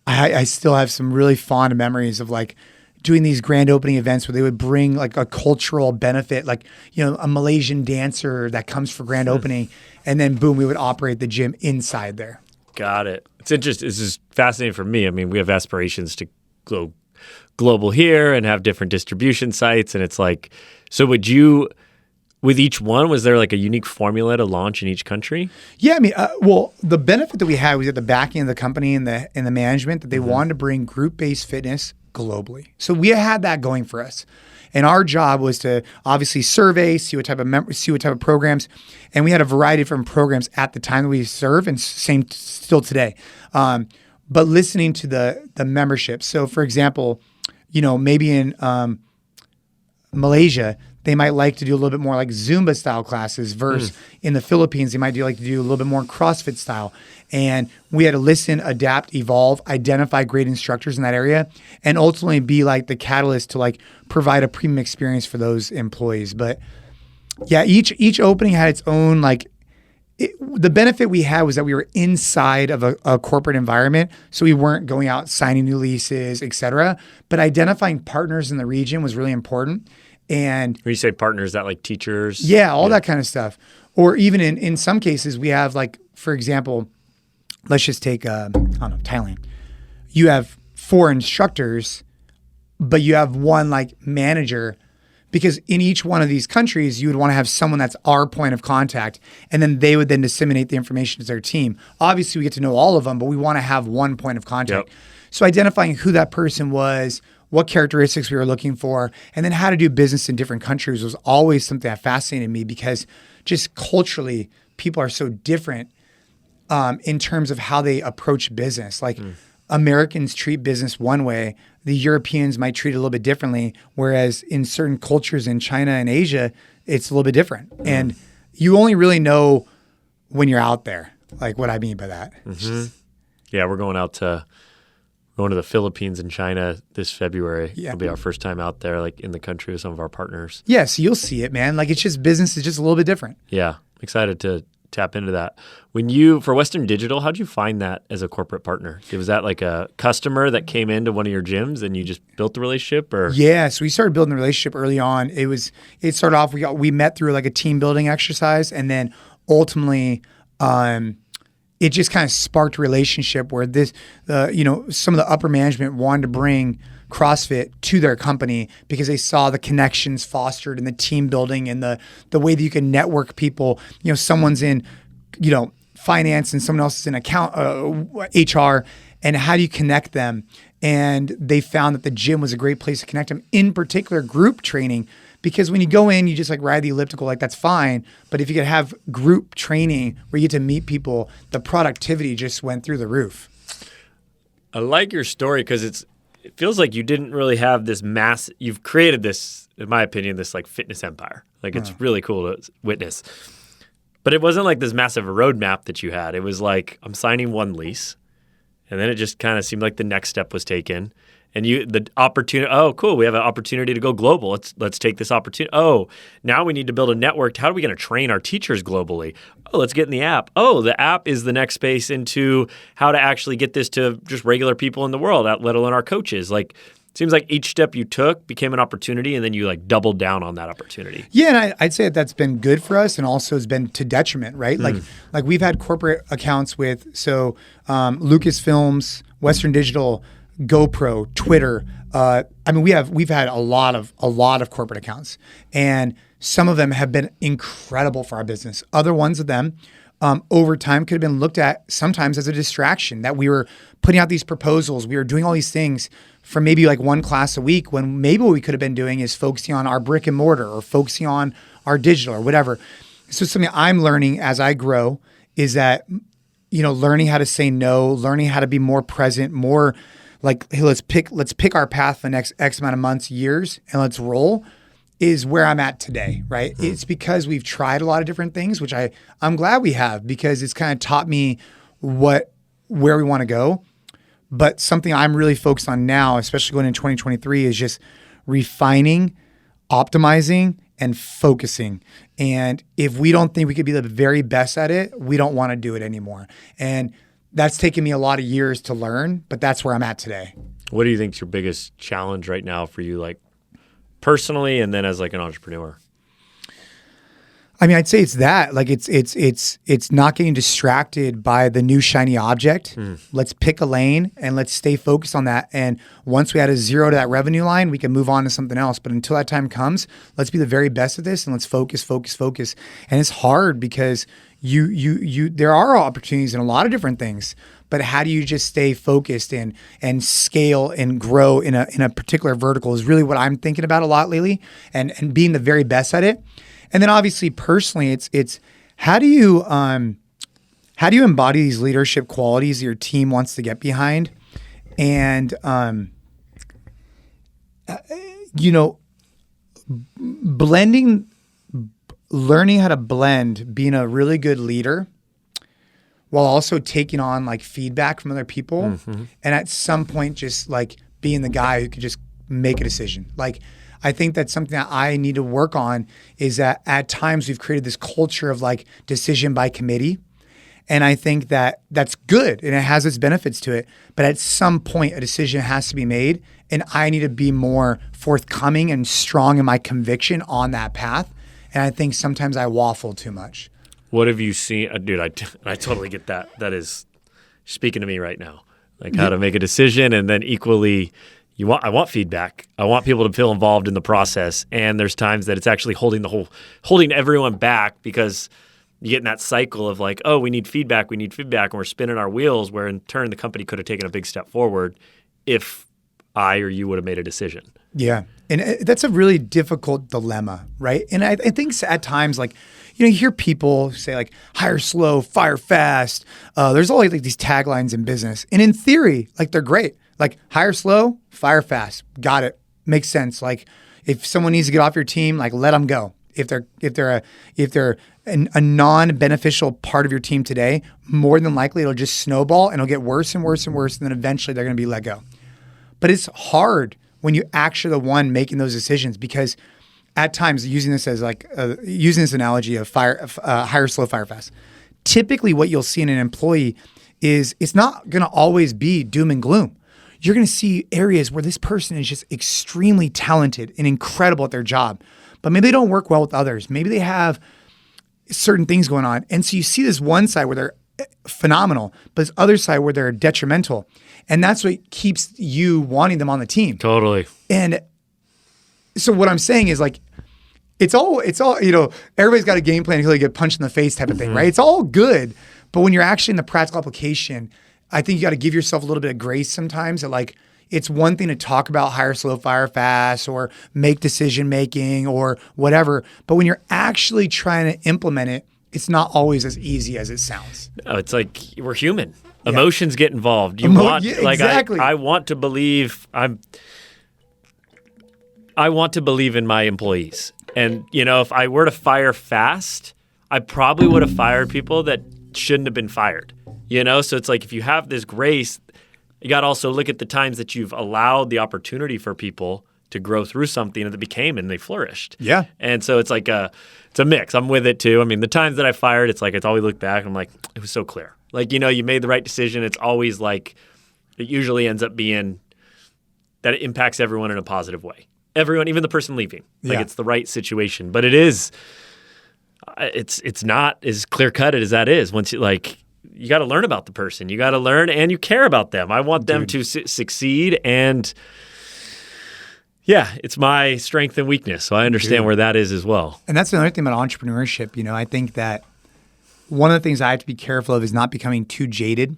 I still have some really fond memories of like doing these grand opening events where they would bring like a cultural benefit, like, a Malaysian dancer that comes for grand opening. And then boom, we would operate the gym inside there. Got it. It's interesting. This is fascinating for me. I mean, we have aspirations to go global here and have different distribution sites. And it's like, so with each one, was there like a unique formula to launch in each country? Yeah, I mean, the benefit that we had was at the backing of the company and the management that they wanted to bring group-based fitness globally. So we had that going for us. And our job was to obviously survey, see what type of programs, and we had a variety of different programs at the time that we serve, and same still today. But listening to the membership. So, for example, maybe in Malaysia, they might like to do a little bit more like Zumba style classes versus in the Philippines, they might like to do a little bit more CrossFit style. And we had to listen, adapt, evolve, identify great instructors in that area, and ultimately be like the catalyst to like provide a premium experience for those employees. But yeah, each opening had its own the benefit we had was that we were inside of a corporate environment, so we weren't going out signing new leases, et cetera. But identifying partners in the region was really important. And when you say partners, that like teachers? Yeah, all that kind of stuff. Or even in some cases, we have like, for example, let's just take, Thailand. You have 4 instructors, but you have one like manager, because in each one of these countries, you would want to have someone that's our point of contact, and then they would then disseminate the information to their team. Obviously, we get to know all of them, but we want to have one point of contact. Yep. So identifying who that person was, what characteristics we were looking for, and then how to do business in different countries was always something that fascinated me, because just culturally, people are so different in terms of how they approach business. Like Americans treat business one way, the Europeans might treat it a little bit differently, whereas in certain cultures in China and Asia, it's a little bit different. And you only really know when you're out there, like what I mean by that. Yeah, we're going to the Philippines and China this February. Yeah. It'll be our first time out there, like in the country with some of our partners. Yeah, so you'll see it, man. Like, it's just business is just a little bit different. Yeah, I'm excited to tap into that. For Western Digital, how'd you find that as a corporate partner? Was that like a customer that came into one of your gyms and you just built the relationship, or? Yeah, so we started building the relationship early on. It started off, we met through like a team building exercise, and then ultimately, it just kind of sparked a relationship where some of the upper management wanted to bring CrossFit to their company because they saw the connections fostered and the team building and the way that you can network people. Someone's in, finance and someone else is in HR, and how do you connect them? And they found that the gym was a great place to connect them, in particular group training. Because when you go in, you just like ride the elliptical, like that's fine. But if you could have group training where you get to meet people, the productivity just went through the roof. I like your story because it feels like you didn't really have this you've created this, in my opinion, this like fitness empire. Like it's really cool to witness. But it wasn't like this massive roadmap that you had. It was like, I'm signing one lease. And then it just kind of seemed like the next step was taken. And the opportunity, oh, cool, we have an opportunity to go global. Let's take this opportunity. Oh, now we need to build a network. How are we going to train our teachers globally? Oh, let's get in the app. Oh, the app is the next space into how to actually get this to just regular people in the world, let alone our coaches. Like, it seems like each step you took became an opportunity, and then you like doubled down on that opportunity. Yeah, and I'd say that's been good for us, and also has been to detriment, right? Like we've had corporate accounts with Lucasfilms, Western Digital, GoPro, Twitter. We've had a lot of corporate accounts, and some of them have been incredible for our business. Other ones of them, over time, could have been looked at sometimes as a distraction, that we were putting out these proposals, we were doing all these things for maybe like one class a week, when maybe what we could have been doing is focusing on our brick and mortar or focusing on our digital or whatever. So something I'm learning as I grow is that, learning how to say no, learning how to be more present, more like, hey, let's pick our path for the next X amount of months, years, and let's roll, is where I'm at today, right? It's because we've tried a lot of different things, which I'm glad we have, because it's kind of taught me where we want to go. But something I'm really focused on now, especially going into 2023, is just refining, optimizing, and focusing. And if we don't think we could be the very best at it, we don't want to do it anymore. And that's taken me a lot of years to learn, but that's where I'm at today. What do you think is your biggest challenge right now for you, like personally, and then as like an entrepreneur? I'd say it's that. Like it's not getting distracted by the new shiny object. Let's pick a lane and let's stay focused on that. And once we add a zero to that revenue line, we can move on to something else. But until that time comes, let's be the very best at this, and let's focus. And it's hard because there are opportunities in a lot of different things, but how do you just stay focused and scale and grow in a particular vertical is really what I'm thinking about a lot lately, and being the very best at it. And then obviously personally, it's how do you embody these leadership qualities your team wants to get behind, and learning how to blend being a really good leader while also taking on like feedback from other people. Mm-hmm. And at some point, just like being the guy who could just make a decision. Like, I think that's something that I need to work on, is that at times we've created this culture of like decision by committee. And I think that that's good and it has its benefits to it. But at some point, a decision has to be made. And I need to be more forthcoming and strong in my conviction on that path. And I think sometimes I waffle too much. What have you seen? Dude, I totally get that. That is speaking to me right now. Like how to make a decision, and then equally, I want feedback. I want people to feel involved in the process. And there's times that it's actually holding everyone back, because you get in that cycle of like, oh, we need feedback, and we're spinning our wheels, where in turn the company could have taken a big step forward if I or you would have made a decision. Yeah. And that's a really difficult dilemma, right? And I think at times, like, you hear people say like, hire slow, fire fast. There's always like these taglines in business. And in theory, like, they're great. Like, hire slow, fire fast. Got it. Makes sense. Like, if someone needs to get off your team, like, let them go. If they're a non-beneficial part of your team today, more than likely it'll just snowball and it'll get worse and worse and worse, and then eventually they're going to be let go. But it's hard when you actually the one making those decisions, because at times, using this analogy of hire slow, fire fast, typically what you'll see in an employee is it's not going to always be doom and gloom. You're going to see areas where this person is just extremely talented and incredible at their job, but maybe they don't work well with others. Maybe they have certain things going on. And so you see this one side where they're phenomenal, but this other side where they're detrimental. And that's what keeps you wanting them on the team. Totally. And so what I'm saying is, like, it's all, everybody's got a game plan until they get punched in the face type of thing, right? It's all good. But when you're actually in the practical application, I think you got to give yourself a little bit of grace sometimes. That, like, it's one thing to talk about hire slow, fire fast, or make decision making or whatever. But when you're actually trying to implement it, it's not always as easy as it sounds. No, it's like we're human. Yeah. Emotions get involved. Exactly. I want to believe I want to believe in my employees. And, if I were to fire fast, I probably would have fired people that shouldn't have been fired. So it's like, if you have this grace, you got to also look at the times that you've allowed the opportunity for people to grow through something that became and they flourished. Yeah. And so it's like it's a mix. I'm with it too. I mean, the times that I fired, it's like, it's always look back and I'm like, it was so clear. Like, you made the right decision. It's always like, it usually ends up being that it impacts everyone in a positive way. Everyone, even the person leaving. Like, it's the right situation. But it's not as clear cut as that is. Once you got to learn about the person. You got to learn, and you care about them. I want them to succeed, and it's my strength and weakness. So I understand where that is as well. And that's another thing about entrepreneurship. I think that one of the things I have to be careful of is not becoming too jaded.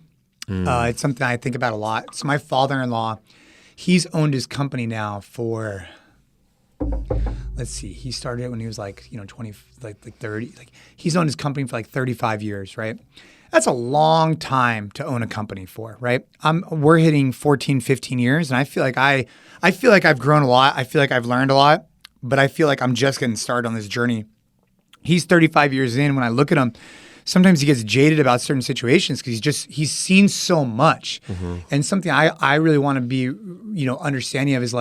It's something I think about a lot. So my father-in-law, he's owned his company now for, let's see, he started it when he was 20, 30. He's owned his company for 35 years, right? That's a long time to own a company for, right? We're hitting 14, 15 years, and I feel like I've grown a lot. I feel like I've learned a lot, but I feel like I'm just getting started on this journey. He's 35 years in. When I look at him, sometimes he gets jaded about certain situations because he's seen so much. Mm-hmm. And something I really want to be, understanding of is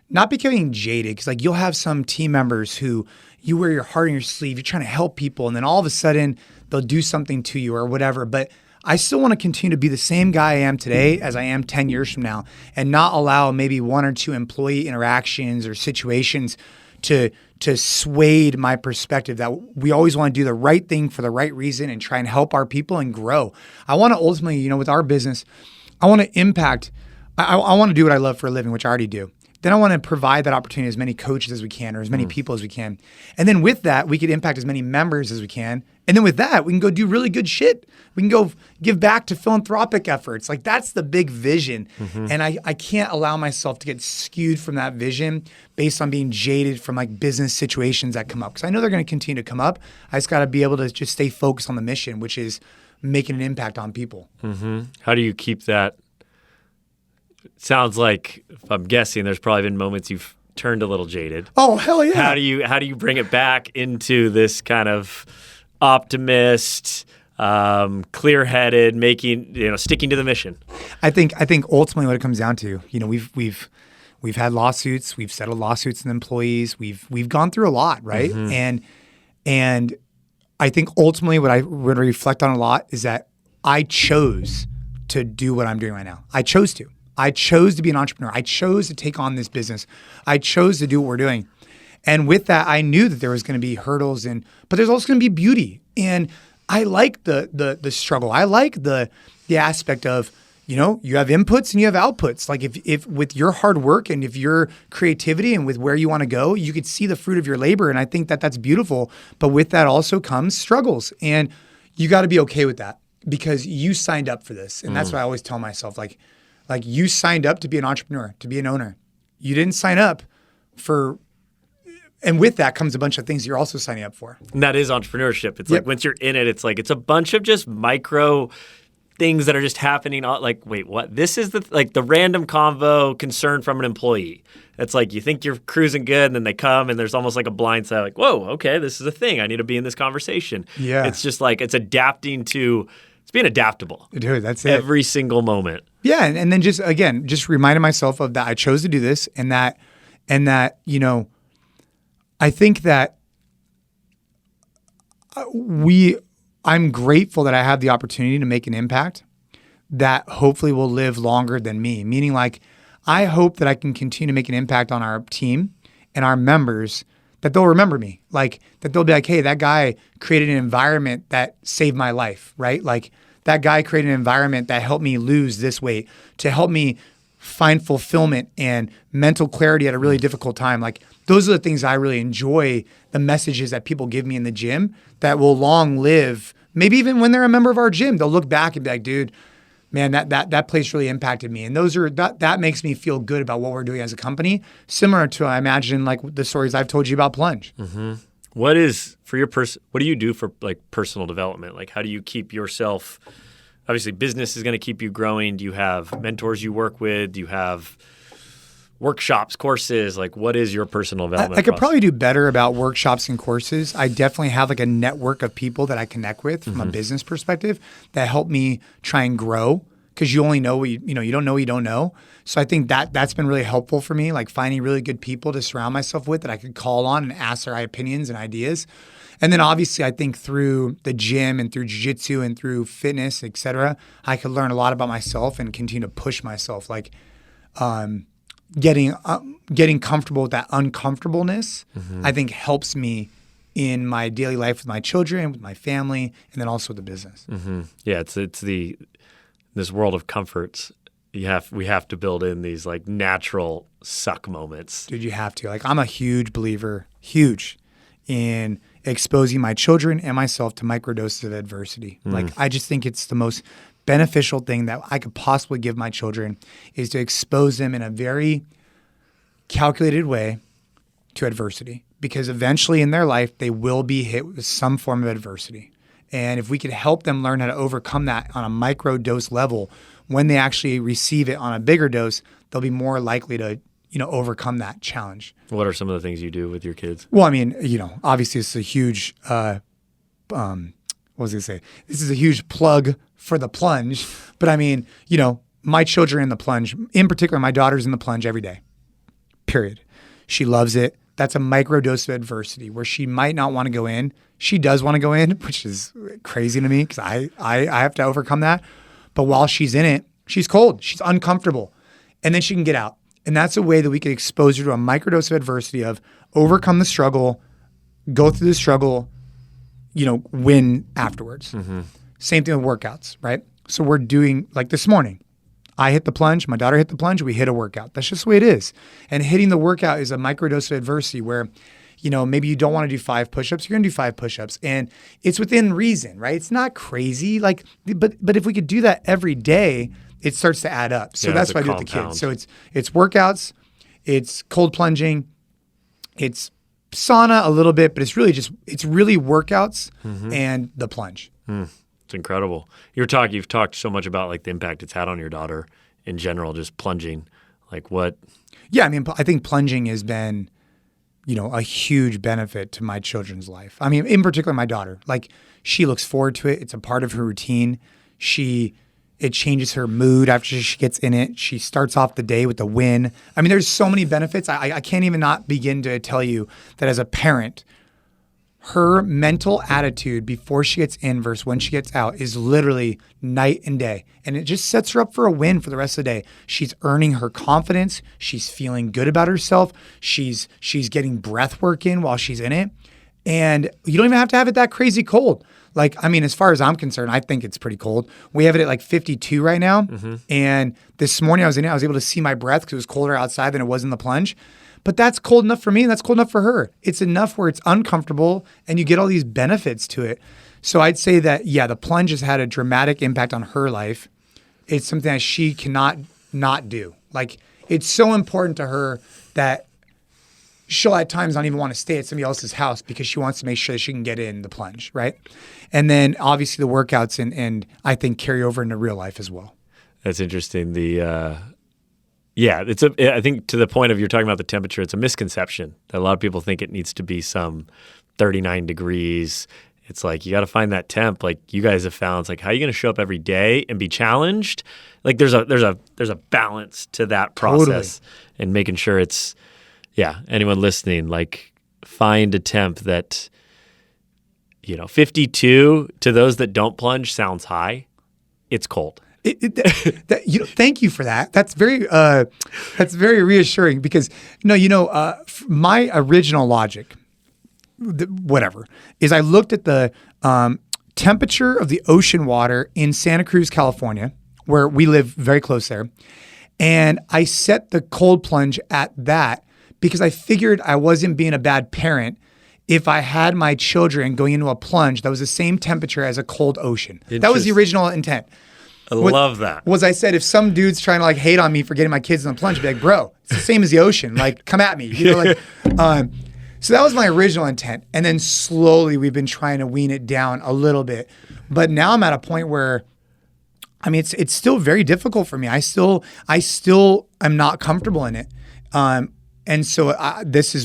not becoming jaded, because you'll have some team members who you wear your heart on your sleeve, you're trying to help people, and then all of a sudden they'll do something to you or whatever. But I still want to continue to be the same guy I am today as I am 10 years from now, and not allow maybe one or two employee interactions or situations to sway my perspective that we always want to do the right thing for the right reason and try and help our people and grow. I want to ultimately, with our business, I want to impact. I want to do what I love for a living, which I already do. then I want to provide that opportunity to as many coaches as we can or as many people as we can. And then with that, we could impact as many members as we can. And then with that, we can go do really good shit. We can go give back to philanthropic efforts. Like that's the big vision. And I can't allow myself to get skewed from that vision based on being jaded from like business situations that come up. Because I know they're going to continue to come up. I just got to be able to just stay focused on the mission, which is making an impact on people. How do you keep that? Sounds like, if I'm guessing, there's probably been moments you've turned a little jaded. Oh, hell yeah. How do you bring it back into this kind of optimist, clear-headed, sticking to the mission? I think ultimately what it comes down to, we've had lawsuits, we've settled lawsuits with employees, we've gone through a lot, right? And I think ultimately what I would reflect on a lot is that I chose to do what I'm doing right now. I chose to be an entrepreneur. I chose to take on this business. I chose to do what we're doing. And with that, I knew that there was going to be hurdles, but there's also going to be beauty. And I like the struggle. I like the aspect of, you have inputs and you have outputs. Like if with your hard work and if your creativity and with where you want to go, you could see the fruit of your labor. And I think that that's beautiful. But with that also comes struggles. And you got to be okay with that because you signed up for this. And that's what I always tell myself, like you signed up to be an entrepreneur, to be an owner. You didn't sign up for, and with that comes a bunch of things you're also signing up for. And that is entrepreneurship. It's like once you're in it, it's a bunch of just micro things that are just happening. Like, wait, what? This is the random convo concern from an employee. It's like you think you're cruising good, and then they come, and there's almost like a blind side. Like, whoa, okay, this is a thing. I need to be in this conversation. Yeah, it's just like it's being adaptable. Dude, that's it. Every single moment. Yeah, and then just reminding myself of that I chose to do this, and that I think that I'm grateful that I have the opportunity to make an impact that hopefully will live longer than me. Meaning, like, I hope that I can continue to make an impact on our team and our members, that they'll remember me. Like, that they'll be like, hey, that guy created an environment that saved my life, right? Like, that guy created an environment that helped me lose this weight, to help me find fulfillment and mental clarity at a really difficult time. Like, those are the things I really enjoy, the messages that people give me in the gym that will long live. Maybe even when they're a member of our gym, they'll look back and be like, dude, man, that place really impacted me. And that makes me feel good about what we're doing as a company, similar to, I imagine, like the stories I've told you about Plunge. What do you do for like personal development? Like, how do you keep yourself, obviously business is going to keep you growing. Do you have mentors you work with? Do you have workshops, courses? Like, what is your personal development I could probably do better about workshops and courses. I definitely have like a network of people that I connect with from a business perspective that help me try and grow, because you only know what you don't know what you don't know. So I think that's been really helpful for me, like finding really good people to surround myself with that I could call on and ask their opinions and ideas. And then obviously I think through the gym and through jiu-jitsu and through fitness, et cetera, I could learn a lot about myself and continue to push myself. Like, getting comfortable with that uncomfortableness, I think helps me in my daily life with my children, with my family, and then also with the business. Yeah, it's this world of comforts. We have to build in these like natural suck moments. Dude, you have to. Like, I'm a huge believer, in exposing my children and myself to microdoses of adversity. Like, I just think it's the most beneficial thing that I could possibly give my children, is to expose them in a very calculated way to adversity, because eventually in their life they will be hit with some form of adversity. And if we could help them learn how to overcome that on a micro dose level, when they actually receive it on a bigger dose, they'll be more likely to overcome that challenge. What are some of the things you do with your kids? Well, I mean, obviously it's a huge what was I going to say? This is a huge plug for the Plunge. But I mean, my children in the Plunge, in particular, my daughter's in the Plunge every day, period. She loves it. That's a micro dose of adversity where she might not want to go in. She does want to go in, which is crazy to me because I have to overcome that. But while she's in it, she's cold. She's uncomfortable. And then she can get out. And that's a way that we could expose her to a microdose of adversity of overcome the struggle, go through the struggle, win afterwards. Same thing with workouts, right? So we're doing, like this morning, I hit the plunge, my daughter hit the plunge, we hit a workout. That's just the way it is. And hitting the workout is a microdose of adversity where, maybe you don't want to do 5 push-ups, you're going to do 5 push-ups. And it's within reason, right? It's not crazy. But if we could do that every day, it starts to add up. So that's what I do with the kids. So it's workouts, it's cold plunging, it's sauna a little bit, but it's really workouts and the plunge. It's incredible. You've talked so much about like the impact it's had on your daughter in general, just plunging. Like what? Yeah, I mean, I think plunging has been, a huge benefit to my children's life. I mean, in particular, my daughter. Like, she looks forward to it. It's a part of her routine. It changes her mood after she gets in it. She starts off the day with a win. I mean, there's so many benefits. I can't even not begin to tell you that as a parent, her mental attitude before she gets in versus when she gets out is literally night and day. And it just sets her up for a win for the rest of the day. She's earning her confidence. She's feeling good about herself. She's getting breath work in while she's in it. And you don't even have to have it that crazy cold. Like, I mean, as far as I'm concerned, I think it's pretty cold. We have it at like 52 right now. And this morning I was in it, I was able to see my breath because it was colder outside than it was in the plunge. But that's cold enough for me and that's cold enough for her. It's enough where it's uncomfortable and you get all these benefits to it. So I'd say that, yeah, the plunge has had a dramatic impact on her life. It's something that she cannot not do. Like, it's so important to her that she'll at times not even want to stay at somebody else's house because she wants to make sure that she can get in the plunge, right? And then obviously the workouts and I think carry over into real life as well. That's interesting. I think to the point of you're talking about the temperature, it's a misconception that a lot of people think it needs to be some 39 degrees. It's like you got to find that temp, like you guys have found. It's like, how are you going to show up every day and be challenged? Like there's a balance to that process and making sure it's, anyone listening, like find a temp that, 52 to those that don't plunge sounds high. It's cold. Thank you for that. That's very reassuring because my original logic, is I looked at the temperature of the ocean water in Santa Cruz, California, where we live very close there, and I set the cold plunge at that because I figured I wasn't being a bad parent if I had my children going into a plunge that was the same temperature as a cold ocean. That was the original intent. I love that. I said, if some dude's trying to like hate on me for getting my kids in the plunge, I'd be like, bro, it's the same as the ocean. Like, come at me. So that was my original intent. And then slowly we've been trying to wean it down a little bit. But now I'm at a point where, I mean, it's still very difficult for me. I still am not comfortable in it. And so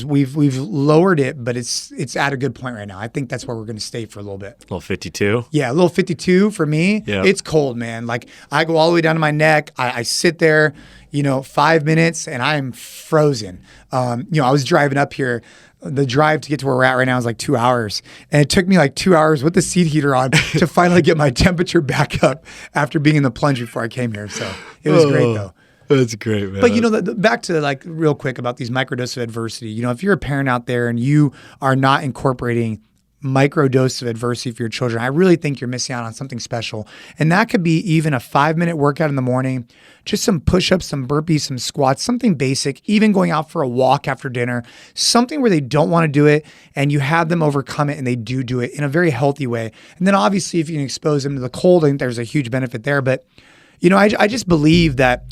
we've lowered it, but it's at a good point right now. I think that's where we're going to stay for a little bit. A little 52? Yeah, a little 52 for me. Yeah. It's cold, man. Like I go all the way down to my neck. I sit there, 5 minutes and I'm frozen. I was driving up here. The drive to get to where we're at right now is like 2 hours. And it took me like 2 hours with the seat heater on to finally get my temperature back up after being in the plunge before I came here. So it was great though. That's great, man. But back to like real quick about these microdoses of adversity. If you're a parent out there and you are not incorporating microdoses of adversity for your children, I really think you're missing out on something special. And that could be even a 5-minute workout in the morning, just some push-ups, some burpees, some squats, something basic, even going out for a walk after dinner, something where they don't want to do it and you have them overcome it and they do it in a very healthy way. And then obviously if you can expose them to the cold, I think there's a huge benefit there. But, I just believe that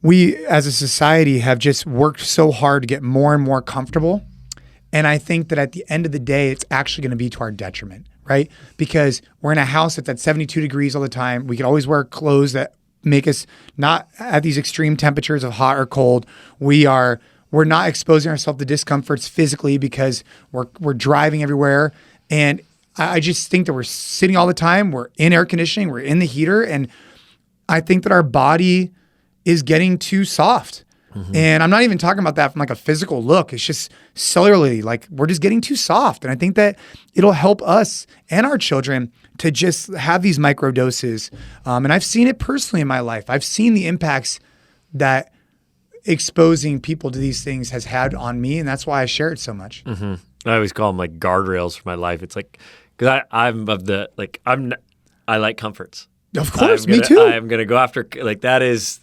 we as a society have just worked so hard to get more and more comfortable. And I think that at the end of the day, it's actually going to be to our detriment, right? Because we're in a house that's at 72 degrees all the time. We can always wear clothes that make us not at these extreme temperatures of hot or cold. We're not exposing ourselves to discomforts physically because we're driving everywhere. And I just think that we're sitting all the time. We're in air conditioning. We're in the heater. And I think that our body is getting too soft. Mm-hmm. And I'm not even talking about that from like a physical look. It's just cellularly, like we're just getting too soft. And I think that it'll help us and our children to just have these micro doses. And I've seen it personally in my life. I've seen the impacts that exposing people to these things has had on me. And that's why I share it so much. Mm-hmm. I always call them like guardrails for my life. It's like, cause I like comforts. Of course, me too. I am going to go after, like, that is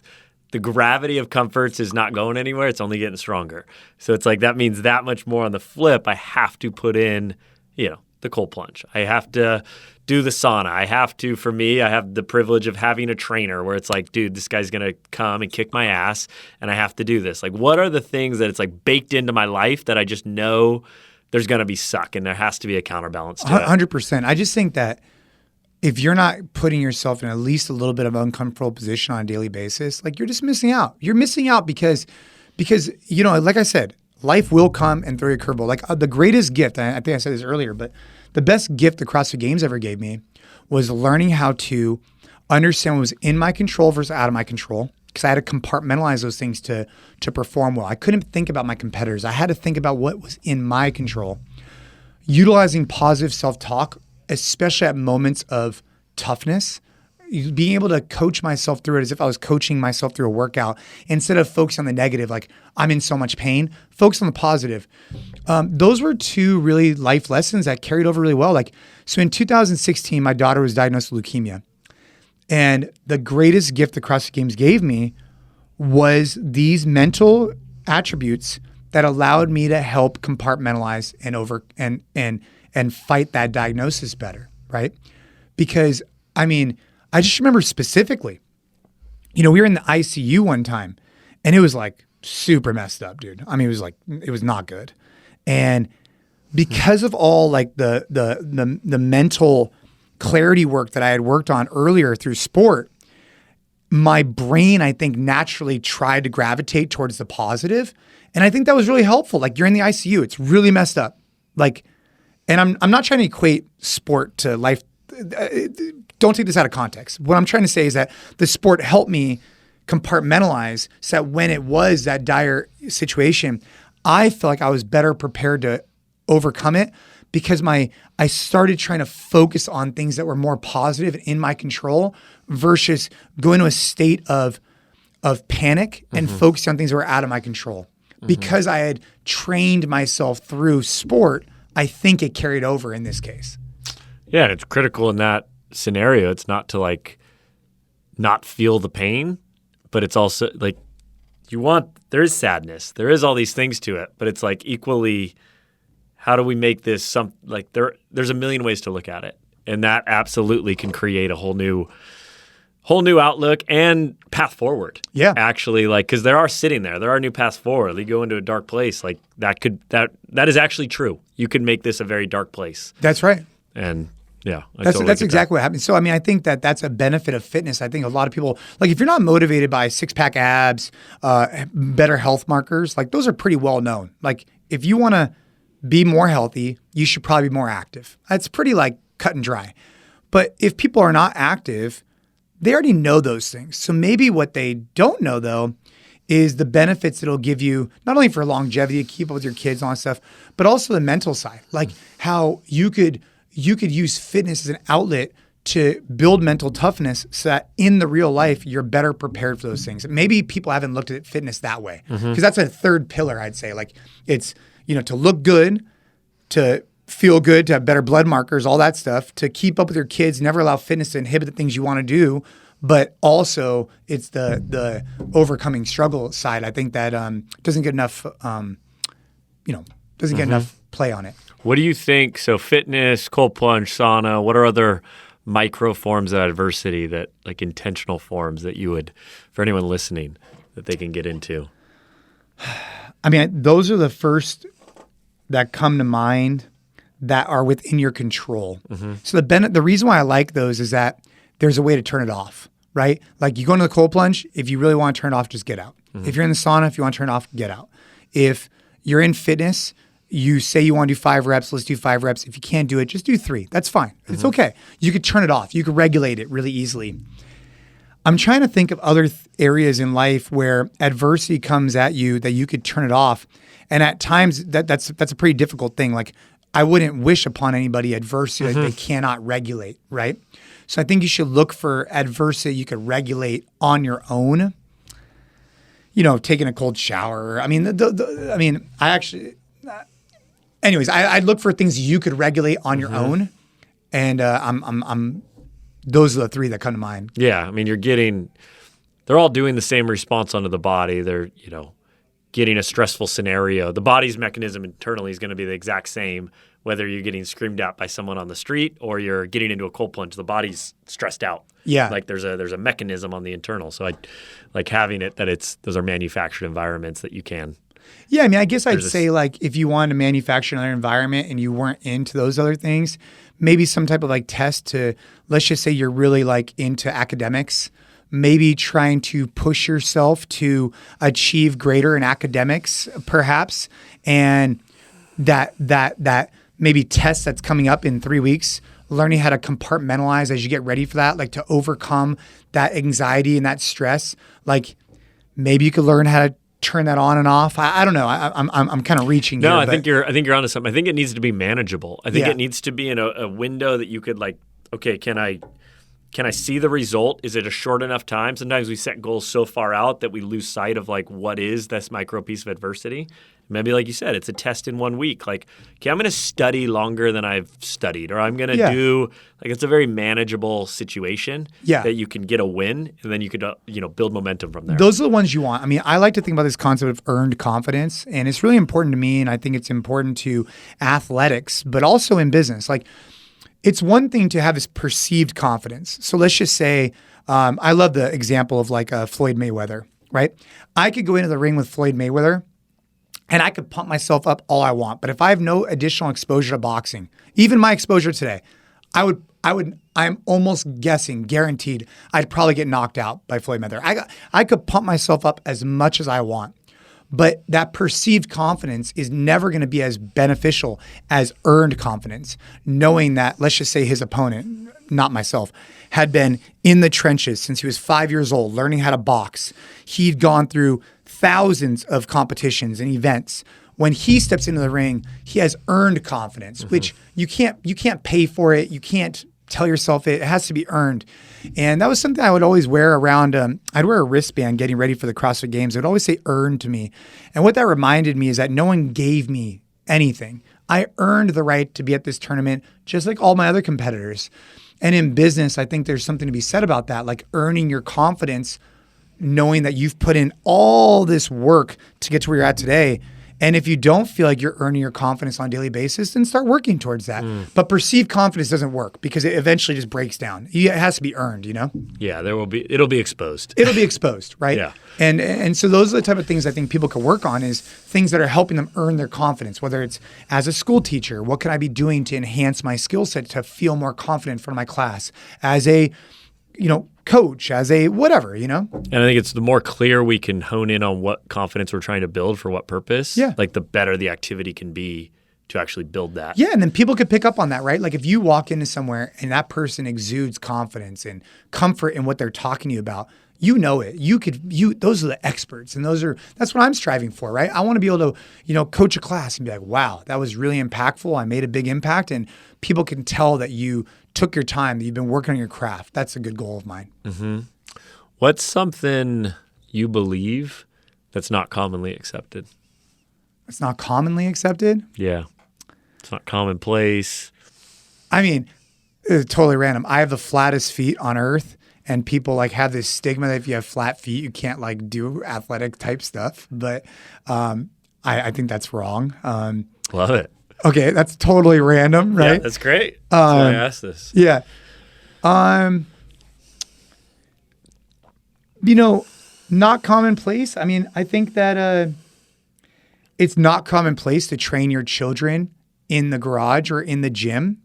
the gravity of comforts is not going anywhere. It's only getting stronger. So it's like that means that much more on the flip. I have to put in, the cold plunge. I have to do the sauna. I have to, for me, I have the privilege of having a trainer where it's like, dude, this guy's going to come and kick my ass and I have to do this. Like, what are the things that it's like baked into my life that I just know there's going to be suck and there has to be a counterbalance to it? 100%. I just think that if you're not putting yourself in at least a little bit of an uncomfortable position on a daily basis, like you're just missing out. You're missing out because like I said, life will come and throw you a curveball. Like the greatest gift, I think I said this earlier, but the best gift the CrossFit Games ever gave me was learning how to understand what was in my control versus out of my control, because I had to compartmentalize those things to perform well. I couldn't think about my competitors. I had to think about what was in my control. Utilizing positive self-talk, especially at moments of toughness, being able to coach myself through it as if I was coaching myself through a workout instead of focusing on the negative, like I'm in so much pain, focus on the positive. Those were two really life lessons that carried over really well. Like, so in 2016, my daughter was diagnosed with leukemia. And the greatest gift the CrossFit Games gave me was these mental attributes that allowed me to help compartmentalize and fight that diagnosis better, right? Because, I just remember specifically, we were in the ICU one time and it was like super messed up, dude. It was not good. And because of all like the mental clarity work that I had worked on earlier through sport, my brain, I think, naturally tried to gravitate towards the positive. And I think that was really helpful. Like, you're in the ICU, it's really messed up. Like, and I'm not trying to equate sport to life. Don't take this out of context. What I'm trying to say is that the sport helped me compartmentalize so that when it was that dire situation, I felt like I was better prepared to overcome it because I started trying to focus on things that were more positive and in my control versus going to a state of panic and focusing on things that were out of my control. Because I had trained myself through sport, I think it carried over in this case. Yeah, and it's critical in that scenario. It's not to like not feel the pain, but it's also like there is sadness. There is all these things to it, but it's like equally, how do we make this there's a million ways to look at it. And that absolutely can create a whole new outlook and path forward. Yeah. Actually, because there are new paths forward. You go into a dark place, like that is actually true. You can make this a very dark place. That's right. And yeah, that's exactly what happens. So, I think that that's a benefit of fitness. I think a lot of people, like if you're not motivated by six-pack abs, better health markers, like those are pretty well known. Like if you want to be more healthy, you should probably be more active. That's pretty like cut and dry. But if people are not active, they already know those things. So maybe what they don't know though is the benefits it'll give you, not only for longevity, to keep up with your kids and all that stuff, but also the mental side. Like how you could use fitness as an outlet to build mental toughness so that in the real life, you're better prepared for those things. Maybe people haven't looked at fitness that way because that's a third pillar, I'd say. Like it's, to look good, to feel good, to have better blood markers, all that stuff, to keep up with your kids, never allow fitness to inhibit the things you want to do. But also it's the overcoming struggle side. I think that doesn't get enough, get enough play on it. What do you think? So fitness, cold plunge, sauna, what are other micro forms of adversity that like intentional forms that you would, for anyone listening, that they can get into? Those are the first that come to mind that are within your control. So the reason why I like those is that there's a way to turn it off, right? Like you go into the cold plunge, if you really want to turn it off, just get out. If you're in the sauna, if you want to turn it off, get out. If you're in fitness, you say you want to do 5 reps, let's do 5 reps. If you can't do it, just do 3. That's fine. It's okay. You could turn it off. You could regulate it really easily. I'm trying to think of other areas in life where adversity comes at you that you could turn it off. And at times that's a pretty difficult thing. Like I wouldn't wish upon anybody adversity that they cannot regulate, right? So I think you should look for adversity you could regulate on your own. Taking a cold shower. I'd look for things you could regulate on your own, and I'm those are the three that come to mind. Yeah. I mean, they're all doing the same response onto the body. They're, getting a stressful scenario. The body's mechanism internally is going to be the exact same, whether you're getting screamed at by someone on the street or you're getting into a cold plunge. The body's stressed out. Yeah. Like there's a mechanism on the internal. So I like having it that those are manufactured environments that you can. Yeah, I mean, I guess I'd say like if you wanted to manufacture another environment and you weren't into those other things, maybe some type of like test to, let's just say you're really like into academics, maybe trying to push yourself to achieve greater in academics, perhaps, and that maybe test that's coming up in 3 weeks, learning how to compartmentalize as you get ready for that, like to overcome that anxiety and that stress. Like maybe you could learn how to turn that on and off. I don't know. I'm kind of reaching. No, here, I think you're onto something. I think it needs to be manageable. I think Yeah. it needs to be in a window that you could like, okay, can I see the result? Is it a short enough time? Sometimes we set goals so far out that we lose sight of like what is this micro piece of adversity. Maybe like you said, it's a test in 1 week. Like, okay, I'm going to study longer than I've studied, or I'm going to do like it's a very manageable situation that you can get a win, and then you could build momentum from there. Those are the ones you want. I mean, I like to think about this concept of earned confidence, and it's really important to me, and I think it's important to athletics, but also in business. Like, it's one thing to have this perceived confidence. So let's just say, I love the example of like Floyd Mayweather, right? I could go into the ring with Floyd Mayweather and I could pump myself up all I want. But if I have no additional exposure to boxing, even my exposure today, I'm almost guaranteed I'd probably get knocked out by Floyd Mayweather. I could pump myself up as much as I want. But that perceived confidence is never going to be as beneficial as earned confidence, knowing that, let's just say his opponent, not myself, had been in the trenches since he was 5 years old, learning how to box. He'd gone through thousands of competitions and events. When he steps into the ring, he has earned confidence, which you can't pay for it. You can't tell yourself it. It has to be earned. And that was something I would always wear around. I'd wear a wristband getting ready for the CrossFit Games. It would always say earned to me. And what that reminded me is that no one gave me anything. I earned the right to be at this tournament just like all my other competitors. And in business, I think there's something to be said about that, like earning your confidence, knowing that you've put in all this work to get to where you're at today. And if you don't feel like you're earning your confidence on a daily basis, then start working towards that. But perceived confidence doesn't work because it eventually just breaks down. It has to be earned, Yeah, it'll be exposed. It'll be exposed, right? Yeah. And so those are the type of things I think people can work on, is things that are helping them earn their confidence, whether it's as a school teacher, what can I be doing to enhance my skill set to feel more confident in front of my class? As a coach, as a whatever, And I think it's the more clear we can hone in on what confidence we're trying to build for what purpose, like the better the activity can be to actually build that. Yeah, and then people could pick up on that, right? Like if you walk into somewhere and that person exudes confidence and comfort in what they're talking to you about, it. Those are the experts, and that's what I'm striving for, right? I want to be able to, coach a class and be like, wow, that was really impactful. I made a big impact, and people can tell that you took your time, that you've been working on your craft. That's a good goal of mine. Mm-hmm. What's something you believe that's not commonly accepted? It's not commonly accepted? Yeah. It's not commonplace. I mean, it's totally random. I have the flattest feet on earth, and people like have this stigma that if you have flat feet, you can't like do athletic type stuff. But I think that's wrong. Love it. Okay, that's totally random, right? Yeah, that's great. That's why I asked this. Yeah. Not commonplace. I mean, I think that it's not commonplace to train your children in the garage or in the gym,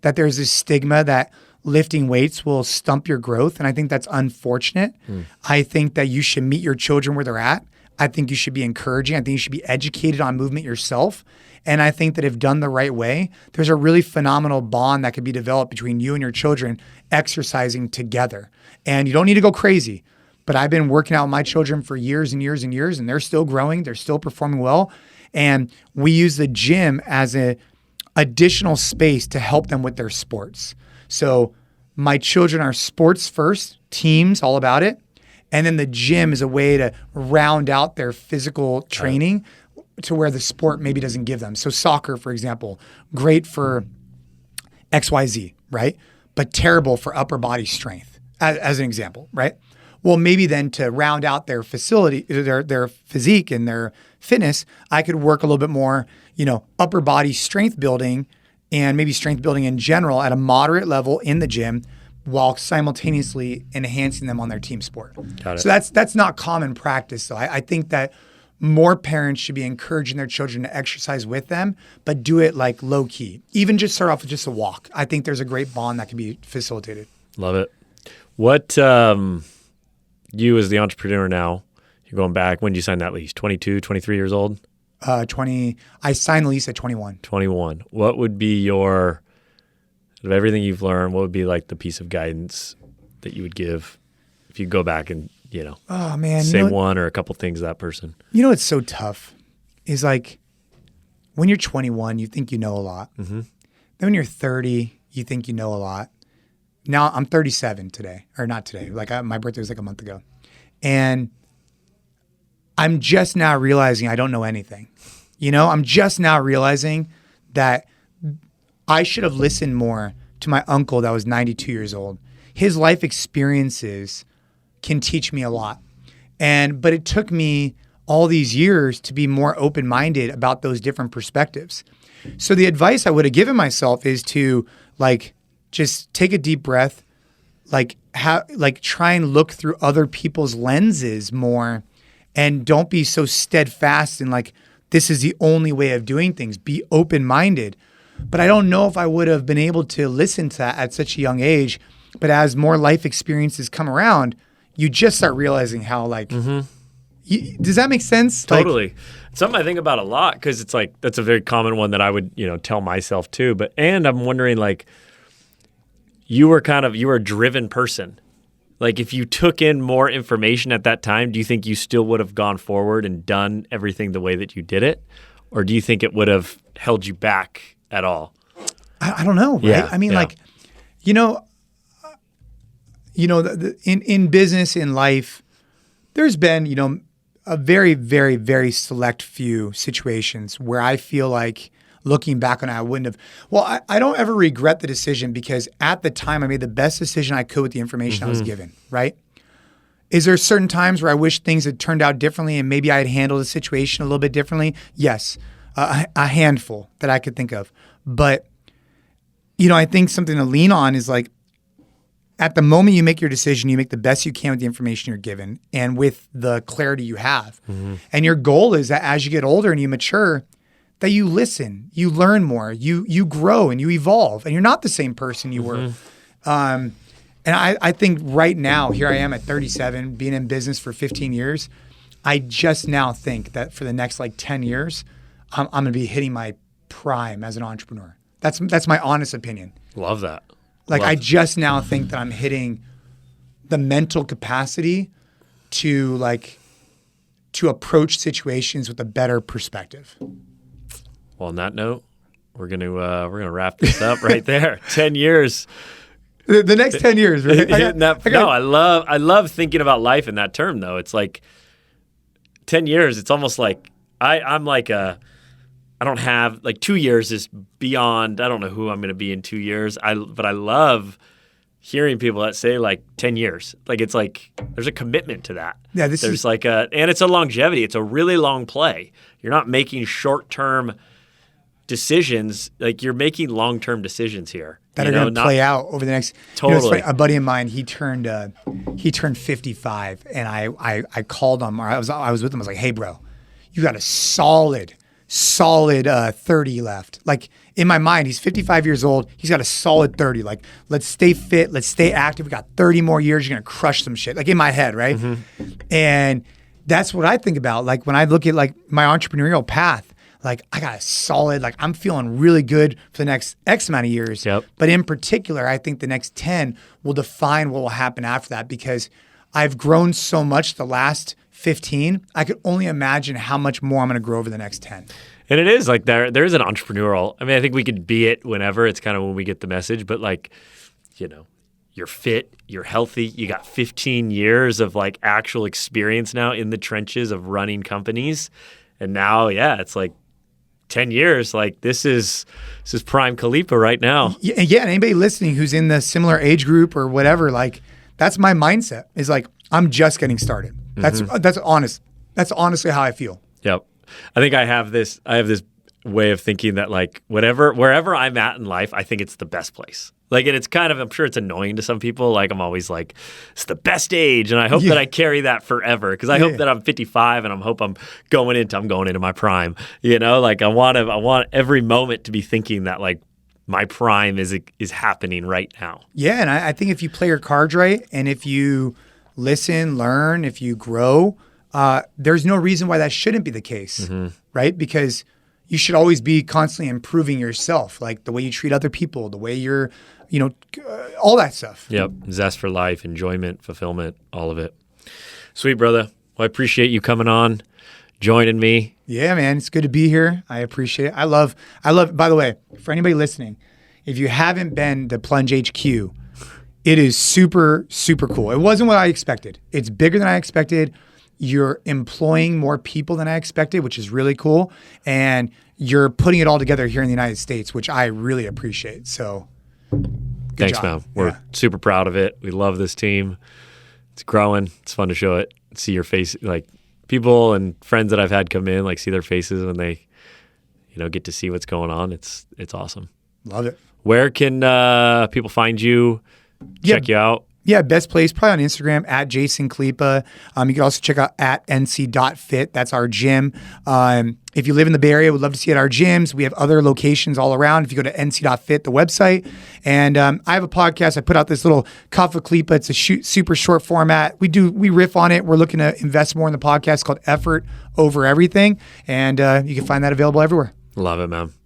that there's this stigma that lifting weights will stump your growth. And I think that's unfortunate. I think that you should meet your children where they're at. I think you should be encouraging. I think you should be educated on movement yourself. And I think that if done the right way, there's a really phenomenal bond that could be developed between you and your children exercising together. And you don't need to go crazy. But I've been working out with my children for years and years and years, and they're still growing. They're still performing well. And we use the gym as an additional space to help them with their sports. So my children are sports first, teams, all about it. And then the gym is a way to round out their physical training to where the sport maybe doesn't give them. So soccer, for example, great for XYZ, right? but terrible for upper body strength, as an example, right? Well, maybe then to round out their facility, their physique and their fitness, I could work a little bit more, upper body strength building and maybe strength building in general at a moderate level in the gym while simultaneously enhancing them on their team sport. Got it. So that's not common practice. So I think that more parents should be encouraging their children to exercise with them, but do it like low key. Even just start off with just a walk. I think there's a great bond that can be facilitated. Love it. What, you as the entrepreneur now, you're going back, when did you sign that lease? 22, 23 years old? 20. I signed the lease at 21. 21. What would be of everything you've learned, what would be like the piece of guidance that you would give if you go back and, oh man, say one or a couple things to that person? It's so tough is like when you're 21, you think you know a lot. Mm-hmm. Then when you're 30, you think you know a lot. Now I'm 37 today, or not today. Like my birthday was like a month ago. And I'm just now realizing I don't know anything. I'm just now realizing that I should have listened more to my uncle that was 92 years old. His life experiences can teach me a lot. But it took me all these years to be more open-minded about those different perspectives. So the advice I would have given myself is to just take a deep breath, try and look through other people's lenses more, and don't be so steadfast in this is the only way of doing things. Be open-minded. But I don't know if I would have been able to listen to that at such a young age. But as more life experiences come around, you just start realizing how does that make sense? Totally. Something I think about a lot because it's that's a very common one that I would, tell myself too. And I'm wondering you were a driven person. If you took in more information at that time, do you think you still would have gone forward and done everything the way that you did it? Or do you think it would have held you back at all? I don't know, right? Yeah, I mean, yeah. In business, in life, there's been, a very, very, very select few situations where I feel like looking back on it, I wouldn't have. Well, I don't ever regret the decision because at the time I made the best decision I could with the information I was given, right? Is there certain times where I wish things had turned out differently and maybe I had handled the situation a little bit differently? Yes, a handful that I could think of. But, I think something to lean on is at the moment you make your decision, you make the best you can with the information you're given and with the clarity you have. Mm-hmm. And your goal is that as you get older and you mature, that you listen, you learn more, you grow and you evolve, and you're not the same person you were. And I think right now, here I am at 37, being in business for 15 years, I just now think that for the next 10 years, I'm going to be hitting my prime as an entrepreneur. That's my honest opinion. Love that. I just now think that I'm hitting the mental capacity to approach situations with a better perspective. Well, on that note, we're gonna wrap this up right there. 10 years. The next 10 years, right? I love thinking about life in that term though. It's 10 years. It's almost I don't have 2 years is beyond. I don't know who I'm going to be in 2 years. But I love hearing people that say 10 years. It's there's a commitment to that. Yeah, and it's a longevity. It's a really long play. You're not making short-term decisions. You're making long-term decisions here that are going to play out over the next. Totally. A buddy of mine, he turned 55, and I called him, or I was with him. I was like, "Hey, bro, you got a solid 30 left." In my mind, he's 55 years old. He's got a solid 30. Let's stay fit. Let's stay active. We got 30 more years. You're going to crush some shit. In my head, right? Mm-hmm. And that's what I think about. When I look at my entrepreneurial path, I got a solid, I'm feeling really good for the next X amount of years. Yep. But in particular, I think the next 10 will define what will happen after that because I've grown so much the last 15, I could only imagine how much more I'm going to grow over the next 10. And it is there is an entrepreneurial. I mean, I think we could be it whenever. It's kind of when we get the message, but you're fit, you're healthy, you got 15 years of actual experience now in the trenches of running companies. And now, yeah, it's 10 years, like this is prime Khalipa right now. Yeah, and anybody listening who's in the similar age group or whatever, like that's my mindset is like, I'm just getting started. That's honest. That's honestly how I feel. Yep. I think I have this way of thinking that like wherever I'm at in life, I think it's the best place. Like, and it's kind of, I'm sure it's annoying to some people. Like, I'm always like, it's the best age. And I hope that I carry that forever. Cause I hope that I'm 55 and I'm going into my prime, like I want every moment to be thinking that like my prime is happening right now. Yeah. And I think if you play your cards right and if you listen, learn, if you grow, there's no reason why that shouldn't be the case. Right. Because you should always be constantly improving yourself, like the way you treat other people, the way you're, all that stuff. Yep. Zest for life, enjoyment, fulfillment, all of it. Sweet, brother. Well, I appreciate you coming on, joining me. Yeah, man. It's good to be here. I appreciate it. I love, by the way, for anybody listening, if you haven't been to Plunge HQ, it is super, super cool. It wasn't what I expected. It's bigger than I expected. You're employing more people than I expected, which is really cool. And you're putting it all together here in the United States, which I really appreciate. So thanks, job. man. We're super proud of it. We love this team. It's growing. It's fun to show it. See your face, like people and friends that I've had come in, like see their faces when they, get to see what's going on. It's awesome. Love it. Where can people find you, check you out? Yeah, best place probably on Instagram at Jason Khalipa. You can also check out at nc.fit. That's our gym. If you live in the Bay Area, we'd love to see you at our gyms. We have other locations all around. If you go to nc.fit, the website. And I have a podcast. I put out this little Cuff of Khalipa. It's a super short format. We riff on it. We're looking to invest more in the podcast called Effort Over Everything. And you can find that available everywhere. Love it, man.